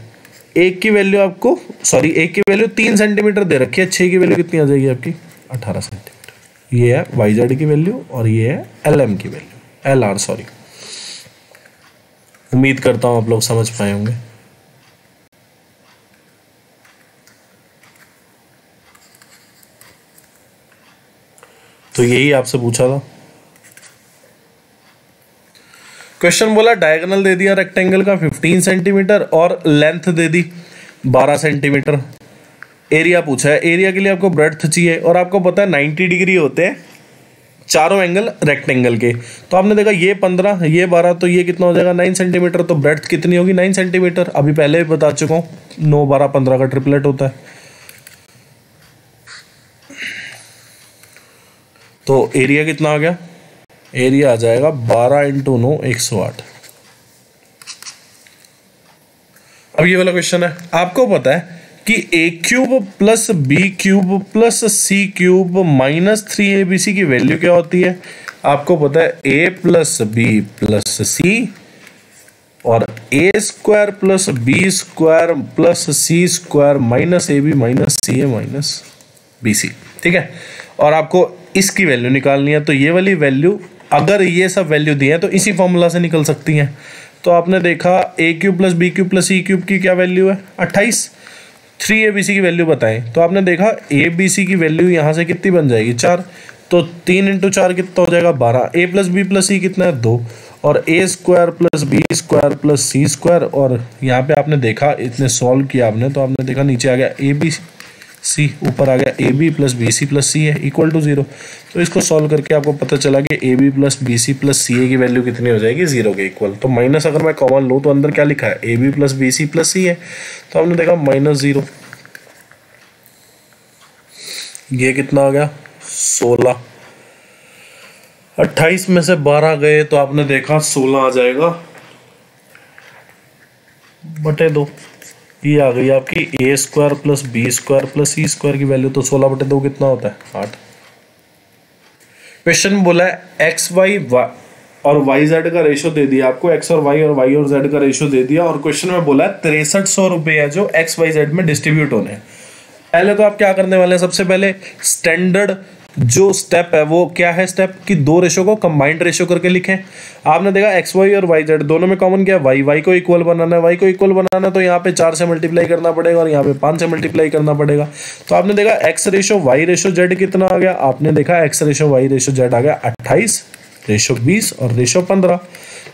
एक की वैल्यू आपको एक की वैल्यू 3 सेंटीमीटर दे रखी है, 6 की वैल्यू कितनी आ जाएगी आपकी 18 सेंटीमीटर। ये है वाई जेड की वैल्यू और ये है एल एम की वैल्यू, एल आर सॉरी। उम्मीद करता हूँ आप लोग समझ पाए होंगे। तो यही आपसे पूछा था। क्वेश्चन बोला डायगोनल दे दिया रेक्टेंगल का 15 सेंटीमीटर और लेंथ दे दी 12 सेंटीमीटर। एरिया पूछा है, एरिया के लिए आपको ब्रेड्थ चाहिए और आपको पता है 90 डिग्री होते हैं चारों एंगल रेक्टेंगल के। तो आपने देखा ये 15 ये 12, तो ये कितना हो जाएगा 9 सेंटीमीटर। तो ब्रेड्थ कितनी होगी 9 सेंटीमीटर। अभी पहले भी बता चुका हूँ 9 12 15 का ट्रिपलेट होता है। तो एरिया कितना आ गया, एरिया आ जाएगा 12 × 9 108। अब ये वाला क्वेश्चन है, आपको पता है कि A cube plus B cube plus C cube minus 3abc की वैल्यू क्या होती है। आपको पता है A plus B plus C और A square plus B square plus C square minus A B minus C A minus B C. ठीक है, और आपको इसकी वैल्यू निकालनी है। तो ये वाली वैल्यू अगर ये सब वैल्यू दी है तो इसी फॉर्मूला से निकल सकती हैं। तो आपने देखा A cube plus B cube plus C cube की क्या वैल्यू है 28, 3abc की वैल्यू बताएं। तो आपने देखा abc की वैल्यू यहाँ से कितनी बन जाएगी 4, तो 3 × 4 कितना हो जाएगा 12। A plus B plus C कितना है 2 और A square plus B square plus C square. और यहाँ पे आपने देखा इतने सॉल्व किया आपने, तो आपने देखा नीचे आ गया ए बी सी, ऊपर आ गया A B plus B C plus C है इक्वल टू 0। तो इसको सॉल्व करके आपको पता चला कि A B plus B C plus C A की वैल्यू कितनी हो जाएगी 0 के इक्वल। तो माइनस अगर मैं कॉमन लूँ तो अंदर क्या लिखा है A B plus B C plus C है, तो हमने देखा -0। ये कितना आ गया 16, 28 में से 12 गए तो आपने देखा 16 आ जाएगा बटे 2। ये आ गई आपकी A square plus B square plus C square की वैल्यू। तो 16 बटे 2 कितना होता है 8। क्वेश्चन बोला है एक्स वाई और वाई जेड का रेशो दे दिया आपको, एक्स और वाई और जेड का रेशो दे दिया, और क्वेश्चन में बोला है 6300 रुपये है जो एक्स वाई जेड में डिस्ट्रीब्यूट होने हैं। पहले तो आप क्या करने वाले हैं, सबसे पहले स्टैंडर्ड जो स्टेप है वो क्या है, स्टेप की 2 रेशो को कंबाइंड रेशो करके लिखें। आपने देखा एक्स वाई और वाई जेड दोनों में कॉमन क्या है वाई, वाई को इक्वल बनाना है, वाई को इक्वल बनाना तो यहाँ पे 4 से मल्टीप्लाई करना पड़ेगा और यहाँ पे 5 से मल्टीप्लाई करना पड़ेगा। तो आपने देखा X ratio Y ratio Z कितना आ गया, आपने देखा X ratio Y ratio Z आ गया 28, रेशो 20 और रेशो 15।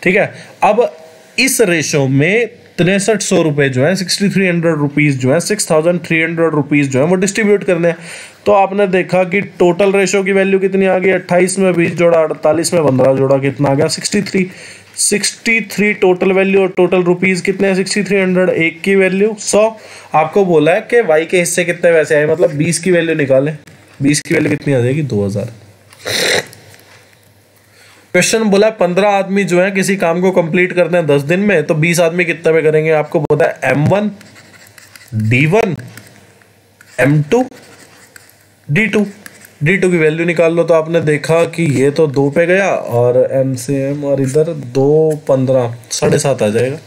ठीक है, अब इस रेशो में 6300 रुपये जो है 6300 रुपीज़ जो है 6300 रुपीज़ जो है वो डिस्ट्रीब्यूट करने हैं। तो आपने देखा कि टोटल रेशो की वैल्यू कितनी आ गई 28 में 20 जोड़ा 48 में 15 जोड़ा कितना आ गया 63 टोटल वैल्यू, और टोटल रुपीज़ कितने हैं 6300, एक की वैल्यू 100। आपको बोला है कि वाई के हिस्से कितने वैसे आए, मतलब 20 की वैल्यू निकालें, 20 की वैल्यू कितनी आ जाएगी 2000। क्वेश्चन बोला 15 आदमी जो है किसी काम को कंप्लीट करते हैं 10 दिन में, तो 20 आदमी कितने में करेंगे। आपको पता है M1 D1 M2 D2 की वैल्यू निकाल लो। तो आपने देखा कि ये तो 2 पे गया और M से M और इधर 2 15 7.5 आ जाएगा।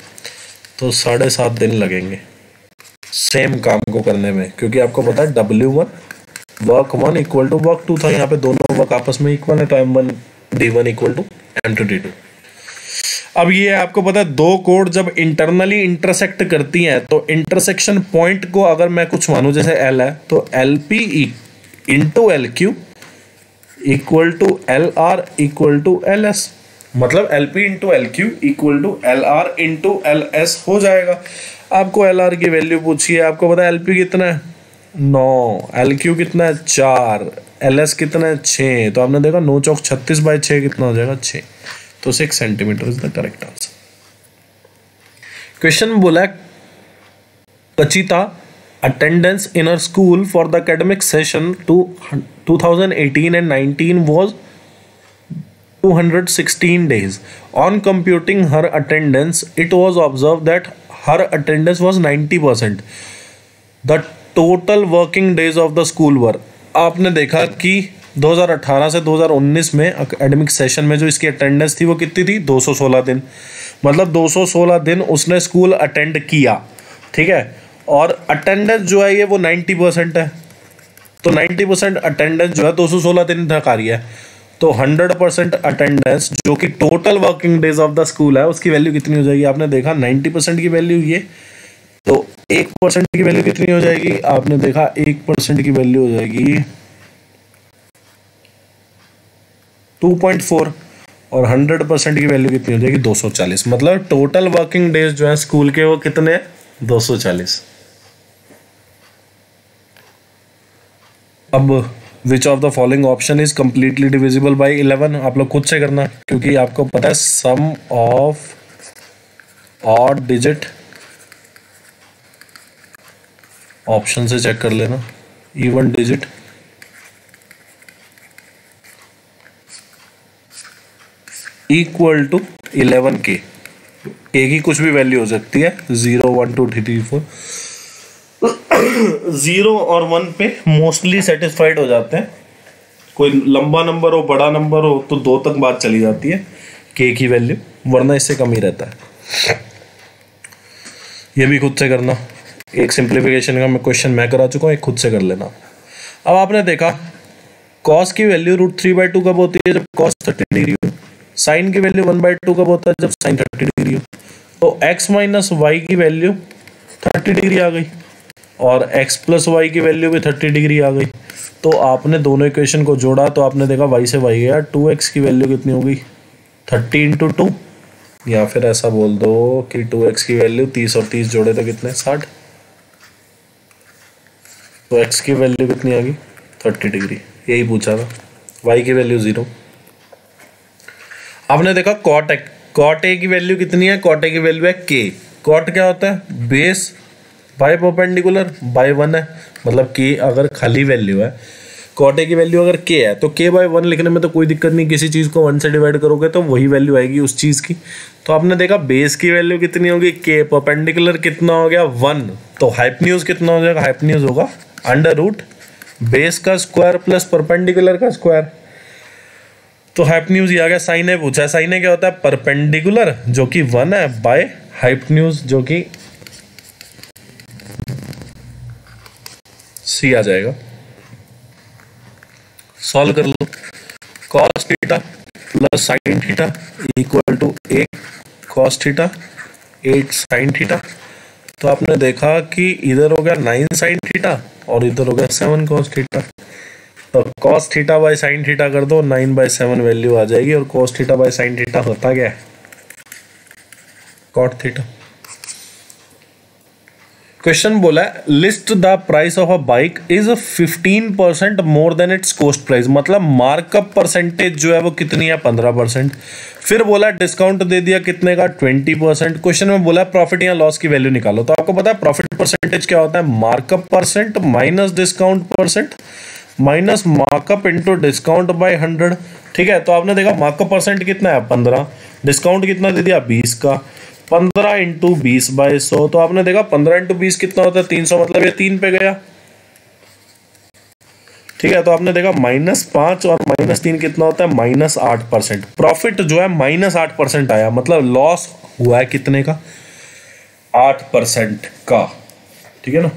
तो 7.5 दिन लगेंगे सेम काम को करने में, क्योंकि आपको पता है W1 work 1 equal to work 2 था, यहाँ पे दोनों वर्क आपस में इक्वल है, तो M1 D1 equal to M2 D2। अब ये आपको पता है 2 कोड जब इंटरनली इंटरसेक्ट करती हैं तो इंटरसेक्शन पॉइंट को अगर मैं कुछ मानूं जैसे L है तो LP into LQ equal to LR equal to LS, मतलब LP into LQ equal to LR into LS हो जाएगा। आपको LR की वैल्यू पूछी है, आपको पता है LP कितना है 9, LQ कितना है 4, एल एस कितना है 6, तो आपने देखा 9 चौक 36 बाई 6 कितना हो जाएगा 6, तो 6 centimetre is the correct answer. Question में बोला है कचिता attendance in her school for the academic session to 2018 and 19 was 216 days. On computing her attendance, it was observed that her attendance was 90%. The total working days of the school were, आपने देखा कि 2018 से 2019 में academic session में जो इसकी attendance थी वो कितनी थी 216 दिन, मतलब 216 दिन उसने स्कूल अटेंड किया, ठीक है। और अटेंडेंस जो है ये वो 90% है, तो 90% अटेंडेंस जो है 216 दिन तक आ रही है, तो 100% अटेंडेंस जो कि total working days of the school है उसकी वैल्यू कितनी हो जाएगी, आपने देखा 90% की वैल्यू ये, तो 1% की वैल्यू कितनी हो जाएगी, आपने देखा 1% की वैल्यू हो जाएगी 2.4 और 100% की वैल्यू कितनी हो जाएगी 240, मतलब टोटल वर्किंग डेज जो है स्कूल के वो कितने 240। अब which of the following option is completely divisible by 11, आप लोग खुद से करना क्योंकि आपको पता है sum of odd digit, option से चेक कर लेना, इवन डिजिट इक्वल टू 11 के की कुछ भी वैल्यू हो सकती है 0 1 2 3 4, 0 और 1 पे मोस्टली सेटिस्फाइड हो जाते हैं, कोई लंबा नंबर हो बड़ा नंबर हो तो 2 तक बात चली जाती है के की वैल्यू, वरना इससे कम ही रहता है। ये भी खुद से करना, एक सिंप्लीफिकेशन का मैं क्वेश्चन मैं करा चुका हूँ, एक खुद से कर लेना। अब आपने देखा कॉस की वैल्यू √3/2 कब होती है, जब कॉस 30 डिग्री हो, साइन की वैल्यू 1/2 कब होता है, जब साइन 30 डिग्री हो, तो x माइनस वाई की वैल्यू 30 डिग्री आ गई और x प्लस वाई की वैल्यू भी 30 डिग्री आ गई, तो आपने दोनों इक्वेशन को जोड़ा तो आपने देखा y से y गया, 2x की वैल्यू कितनी होगी 30 × 2, या फिर ऐसा बोल दो कि 2x की वैल्यू 30 और 30 जोड़े तो कितने 60, तो x की वैल्यू कितनी आ गई 30 डिग्री, यही पूछा था, y की वैल्यू 0। आपने देखा कॉट ए की वैल्यू कितनी है, कॉट ए की वैल्यू है k, कॉट क्या होता है बेस बाय परपेंडिकुलर बाय 1 है, मतलब k अगर खाली वैल्यू है, कॉट ए की वैल्यू अगर k है तो k/1 लिखने में तो कोई दिक्कत नहीं, किसी चीज़ को 1 से डिवाइड करोगे तो वही वैल्यू आएगी उस चीज़ की। तो आपने देखा बेस की वैल्यू कितनी होगी k, परपेंडिकुलर कितना हो गया 1, तो हाइपोटेन्यूज कितना हो जाएगा, हाइपोटेन्यूज होगा √ बेस का स्क्वायर प्लस परपेंडिकुलर का स्क्वायर, तो हाइपोटेन्यूज ये आ गया। साइन ए पूछा है, साइन ए क्या होता है परपेंडिकुलर जो कि 1 है बाय हाइपोटेन्यूज जो कि सी आ जाएगा। सॉल्व कर लो, cos theta plus sine theta equal to 8 cos theta 8 sine theta, तो आपने देखा कि इधर हो गया 9 साइन थीटा और इधर हो गया 7 cos थीटा, तो cos theta by sine theta कर दो 9/7 वैल्यू आ जाएगी, और cos theta by sine theta होता क्या है cot थीटा। क्वेश्चन बोला है list the price of a bike is 15% more than it's cost price, मतलब मार्कअप परसेंटेज जो है वो कितनी है 15%। फिर बोला डिस्काउंट दे दिया कितने का 20%। क्वेश्चन में बोला प्रॉफिट या लॉस की वैल्यू निकालो, तो आपको पता है प्रॉफिट परसेंटेज क्या होता है markup percent minus discount percent minus markup into discount bye 100, ठीक है। तो आपने देखा मार्कअप परसेंट कितना है 15, डिस्काउंट कितना दे दिया 20 का, 15 × 20/100, तो आपने देखा 15 × 20 कितना होता है 300, मतलब ये 3 पे गया, ठीक है। तो आपने देखा -5 और -3 कितना होता है -8%। प्रॉफिट जो है -8% आया, मतलब लॉस हुआ है कितने का 8% का, ठीक है ना।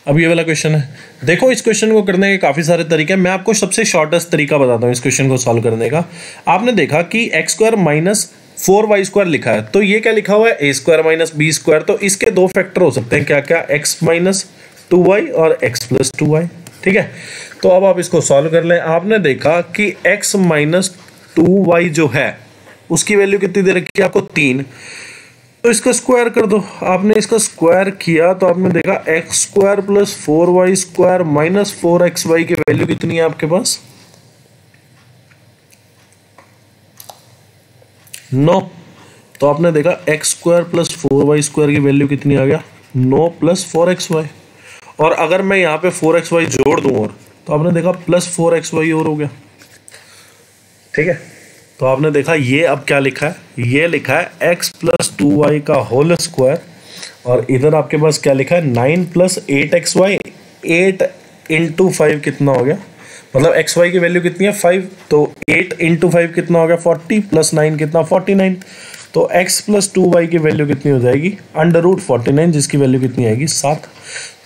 अब ये वाला क्वेश्चन है, देखो इस क्वेश्चन को करने के काफ़ी सारे तरीके हैं, मैं आपको सबसे शॉर्टेस्ट तरीका बताता हूँ इस क्वेश्चन को सॉल्व करने का। आपने देखा कि x² - 4y² लिखा है, तो ये क्या लिखा हुआ है a² - b², तो इसके दो फैक्टर हो सकते हैं, क्या क्या x - 2y और x + 2y, ठीक है। तो अब आप इसको सॉल्व कर लें। आपने देखा कि x - 2y जो है उसकी वैल्यू कितनी दे रखी है आपको 3, तो इसका स्क्वायर कर दो। आपने इसका स्क्वायर किया तो आपने देखा x square plus 4y square minus 4xy की वैल्यू कितनी है आपके पास? 9। तो आपने देखा x square plus 4y square की वैल्यू कितनी आ गया? 9 प्लस 4xy। और अगर मैं यहाँ पे 4xy जोड़ दूं और तो आपने देखा प्लस 4xy और हो गया। ठीक है, तो आपने देखा ये अब क्या लिखा है? ये लिखा है x प्लस 2y का होल स्क्वायर, और इधर आपके पास क्या लिखा है? 9 प्लस 8xy। 8 इंटू 5 कितना हो गया? मतलब xy की वैल्यू कितनी है? 5। तो 8 इंटू 5 कितना हो गया? 40 प्लस 9 कितना? 49। तो x प्लस 2y की वैल्यू कितनी हो जाएगी? अंडर रूट 49, जिसकी वैल्यू कितनी आएगी? 7।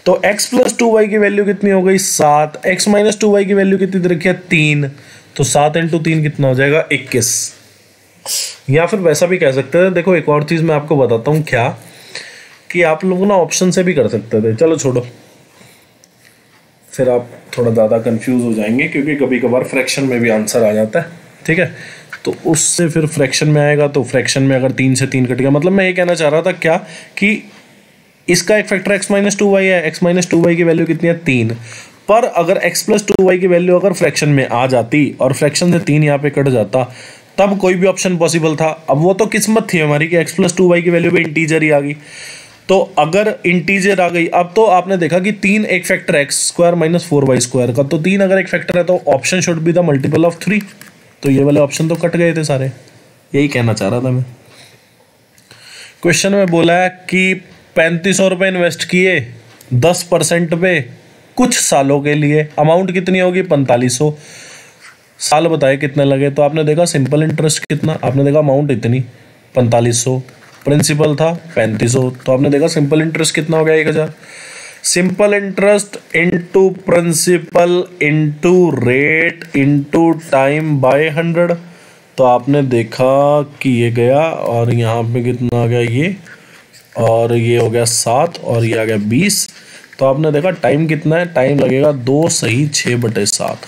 तो x प्लस 2y की वैल्यू कितनी हो गई? 7। x माइनस 2y की वैल्यू कितनी दे रखी है? 3। तो 7 इंटू 3 कितना हो जाएगा? 21। या फिर वैसा भी कह सकते हैं, देखो एक और चीज़ मैं आपको बताता हूँ क्या, कि आप लोग ना ऑप्शन से भी कर सकते थे। चलो छोड़ो, फिर आप थोड़ा ज़्यादा कंफ्यूज हो जाएंगे, क्योंकि कभी कभार फ्रैक्शन में भी आंसर आ जाता है। ठीक है, तो उससे फिर फ्रैक्शन में आएगा, तो फ्रैक्शन में अगर 3 से 3 कट गया, मतलब मैं ये कहना चाह रहा था क्या कि इसका एक फैक्टर x माइनस 2y है। x माइनस 2y की वैल्यू कितनी है? 3। पर अगर x प्लस 2y की वैल्यू अगर फ्रैक्शन में आ जाती और फ्रैक्शन से 3 यहाँ पे कट जाता, तब कोई भी ऑप्शन पॉसिबल था। अब वो तो किस्मत थी हमारी कि x प्लस 2y की वैल्यू पे इंटीजर ही आ गई। तो अगर इंटीजर आ गई, अब तो आपने देखा कि 3 एक factor x square minus 4y square का, तो 3 अगर एक फैक्टर है तो option should be the multiple of 3। तो ये वाले ऑप्शन तो कट गए थे सारे, यही कहना चाह रहा था मैं। क्वेश्चन में बोला है कि 3500 रुपये इन्वेस्ट किए 10% पे कुछ सालों के लिए, अमाउंट कितनी होगी? 4500। साल बताए कितने लगे? तो आपने देखा सिंपल इंटरेस्ट कितना, आपने देखा अमाउंट इतनी 4500, प्रिंसिपल था 3500, तो आपने देखा सिंपल इंटरेस्ट कितना हो गया? 1000। Simple interest into principal into rate into time by 100। तो आपने देखा कि ये गया, और यहाँ पे कितना आ गया? ये, और ये हो गया 7, और ये आ गया 20। तो आपने देखा टाइम कितना है? टाइम लगेगा 2 सही 6/7।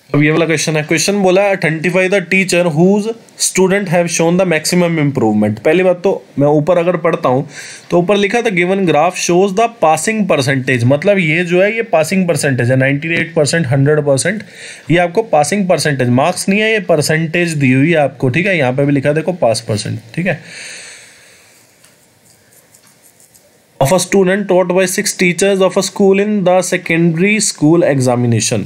अब ये वाला क्वेश्चन है। क्वेश्चन बोला identify the teacher whose student have shown the maximum improvement. पहली बात तो मैं ऊपर अगर पढ़ता हूँ तो ऊपर लिखा था given graph shows the passing percentage, मतलब ये जो है ये पासिंग परसेंटेज है। 98%, 100%, ये आपको पासिंग परसेंटेज, मार्क्स नहीं है, ये परसेंटेज दी हुई है आपको। ठीक है, यहाँ पे भी लिखा देखो पास परसेंट। ठीक है, of a student taught by 6 teachers of a school in the secondary school examination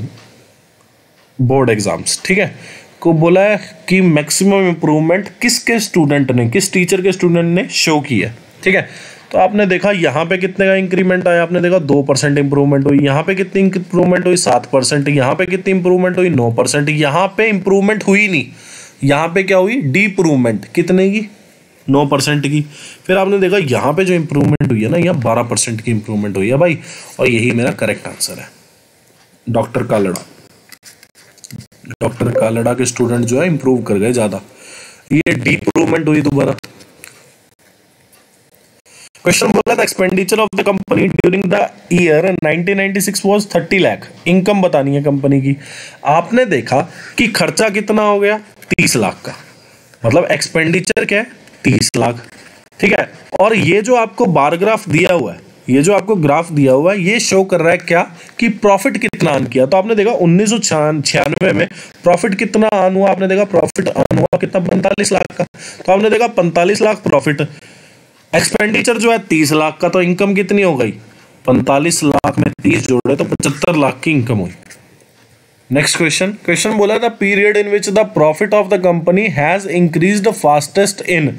board exams. ठीक है, को बोला है कि मैक्सिमम इंप्रूवमेंट किसके स्टूडेंट ने, किस टीचर के स्टूडेंट ने शो की है। ठीक है, तो आपने देखा यहाँ पे कितने का इंक्रीमेंट आया? आपने देखा 2% इंप्रूवमेंट हुई। यहाँ पे कितनी इंप्रूवमेंट हुई? 7%। यहाँ पे कितनी इंप्रूवमेंट हुई? 9%। यहाँ पे इंप्रूवमेंट हुई नहीं, यहाँ पे क्या हुई? डिप्रूवमेंट। कितने की? 9% की। फिर आपने देखा यहाँ पे जो इंप्रूवमेंट हुई है ना, यहाँ 12% की इंप्रूवमेंट हुई है भाई, और यही मेरा करेक्ट आंसर है। डॉक्टर कालड़ा के स्टूडेंट जो है इंप्रूव कर गए ज्यादा, ये डिप्रूवमेंट हुई दोबारा। क्वेश्चन बोला था expenditure of the company during the year 1996 was 30 lakh. Income बतानी है कंपनी की। आपने देखा कि खर्चा कितना हो गया? 30 लाख का, मतलब एक्सपेंडिचर क्या है? 30 लाख। ठीक है, और ये जो आपको बार ग्राफ दिया हुआ है, ये जो आपको ग्राफ दिया हुआ है, ये शो कर रहा है क्या कि प्रॉफिट कितना अर्न किया। तो आपने देखा 1996 में प्रॉफिट कितना अर्न हुआ? आपने देखा प्रॉफिट अर्न हुआ कितना? 45 लाख का। तो आपने देखा 45 लाख प्रॉफिट, एक्सपेंडिचर जो है 30 लाख का, तो इनकम कितनी हो गई? 45 लाख में 30 जोड़े तो 75 लाख की इनकम हुई। नेक्स्ट क्वेश्चन बोला था period in which the profit of the company has increased fastest in.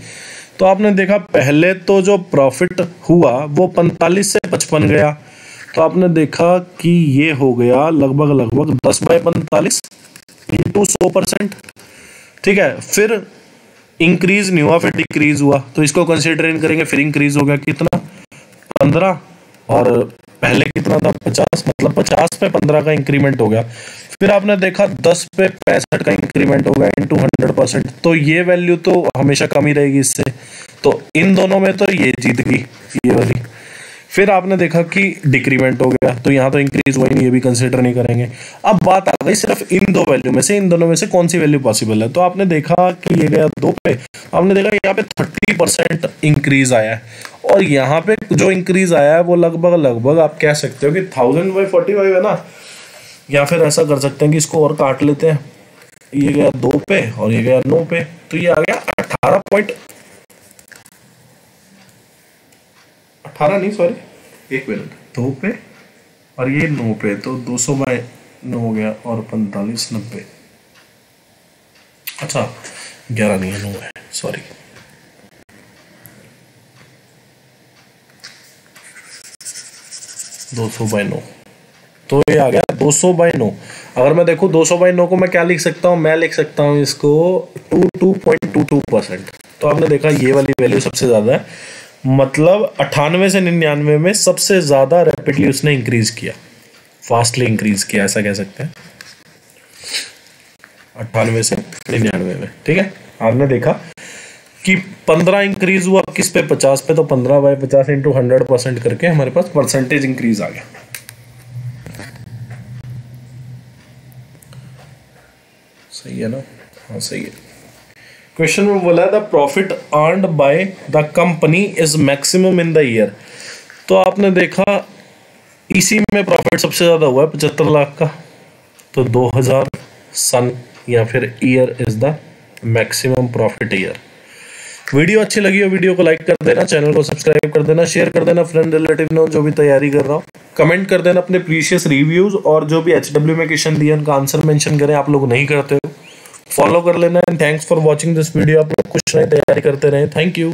तो आपने देखा पहले तो जो प्रॉफिट हुआ वो 45 से 55 गया, तो आपने देखा कि ये हो गया लगभग 10/45 इंटू 100%। ठीक है, फिर इंक्रीज नहीं हुआ, फिर डिक्रीज हुआ, तो इसको कंसिडर इन करेंगे। फिर इंक्रीज हो गया कितना? 15, और पहले कितना था? 50, मतलब 50 पे 15 का इंक्रीमेंट हो गया। फिर आपने देखा 10 पे 65 का इंक्रीमेंट हो गया इंटू 100%, तो ये वैल्यू तो हमेशा कम ही रहेगी इससे। तो इन दोनों में तो ये जीत गई, ये वाली। फिर आपने देखा कि डिक्रीमेंट हो गया, तो यहाँ तो इंक्रीज हुआ ही नहीं, ये भी कंसिडर नहीं करेंगे। अब बात आ गई सिर्फ इन दो वैल्यू में से, इन दोनों में से कौन सी वैल्यू पॉसिबल है। तो आपने देखा कि ये गया 2 पे, आपने देखा यहाँ पे 30% इंक्रीज आया है, और यहाँ पे जो इंक्रीज आया है वो लगभग आप कह सकते हो कि 1000/45 है ना, या फिर ऐसा कर सकते हैं कि इसको और काट लेते हैं, ये गया 2 पे और ये गया 9 पे, तो ये आ गया 18 नहीं, सॉरी 1 मिनट, 2 पे और ये 9 पे, तो 200/9 हो गया और 45 90, अच्छा 11 नहीं है 9 है, सॉरी 200/9, तो ये आ गया 200/9। अगर मैं देखूँ 200/9 को मैं क्या लिख सकता हूँ, मैं लिख सकता हूँ इसको 22.22%। तो आपने देखा ये वाली वैल्यू सबसे ज़्यादा है, मतलब 98 से 99 में सबसे ज़्यादा रैपिडली उसने इंक्रीज किया, फास्टली इंक्रीज किया, ऐसा कह सकते हैं 98 से 99 में। ठीक है, आपने देखा कि 15 इंक्रीज हुआ किस पे, 50 पे, तो 15/50 इंटू 100% करके हमारे पास परसेंटेज इंक्रीज आ गया। सही है ना, हाँ सही है। क्वेश्चन में बोला है the profit earned by the company is maximum in the year. तो आपने देखा इसी में प्रॉफिट सबसे ज्यादा हुआ है 75 लाख का, तो 2000 सन या फिर year is the maximum profit year. Video अच्छी लगी हो वीडियो को लाइक कर देना, चैनल को सब्सक्राइब कर देना, शेयर कर देना फ्रेंड रिलेटिव ने जो भी तैयारी कर रहा हो, कमेंट कर देना अपने प्रीशियस रिव्यूज, और जो भी HW में क्वेश्चन दिए उनका आंसर मेंशन करें, आप लोग नहीं करते हो फॉलो कर लेना। And thanks for watching this video, आप लोग कुछ नई तैयारी करते रहे, थैंक यू।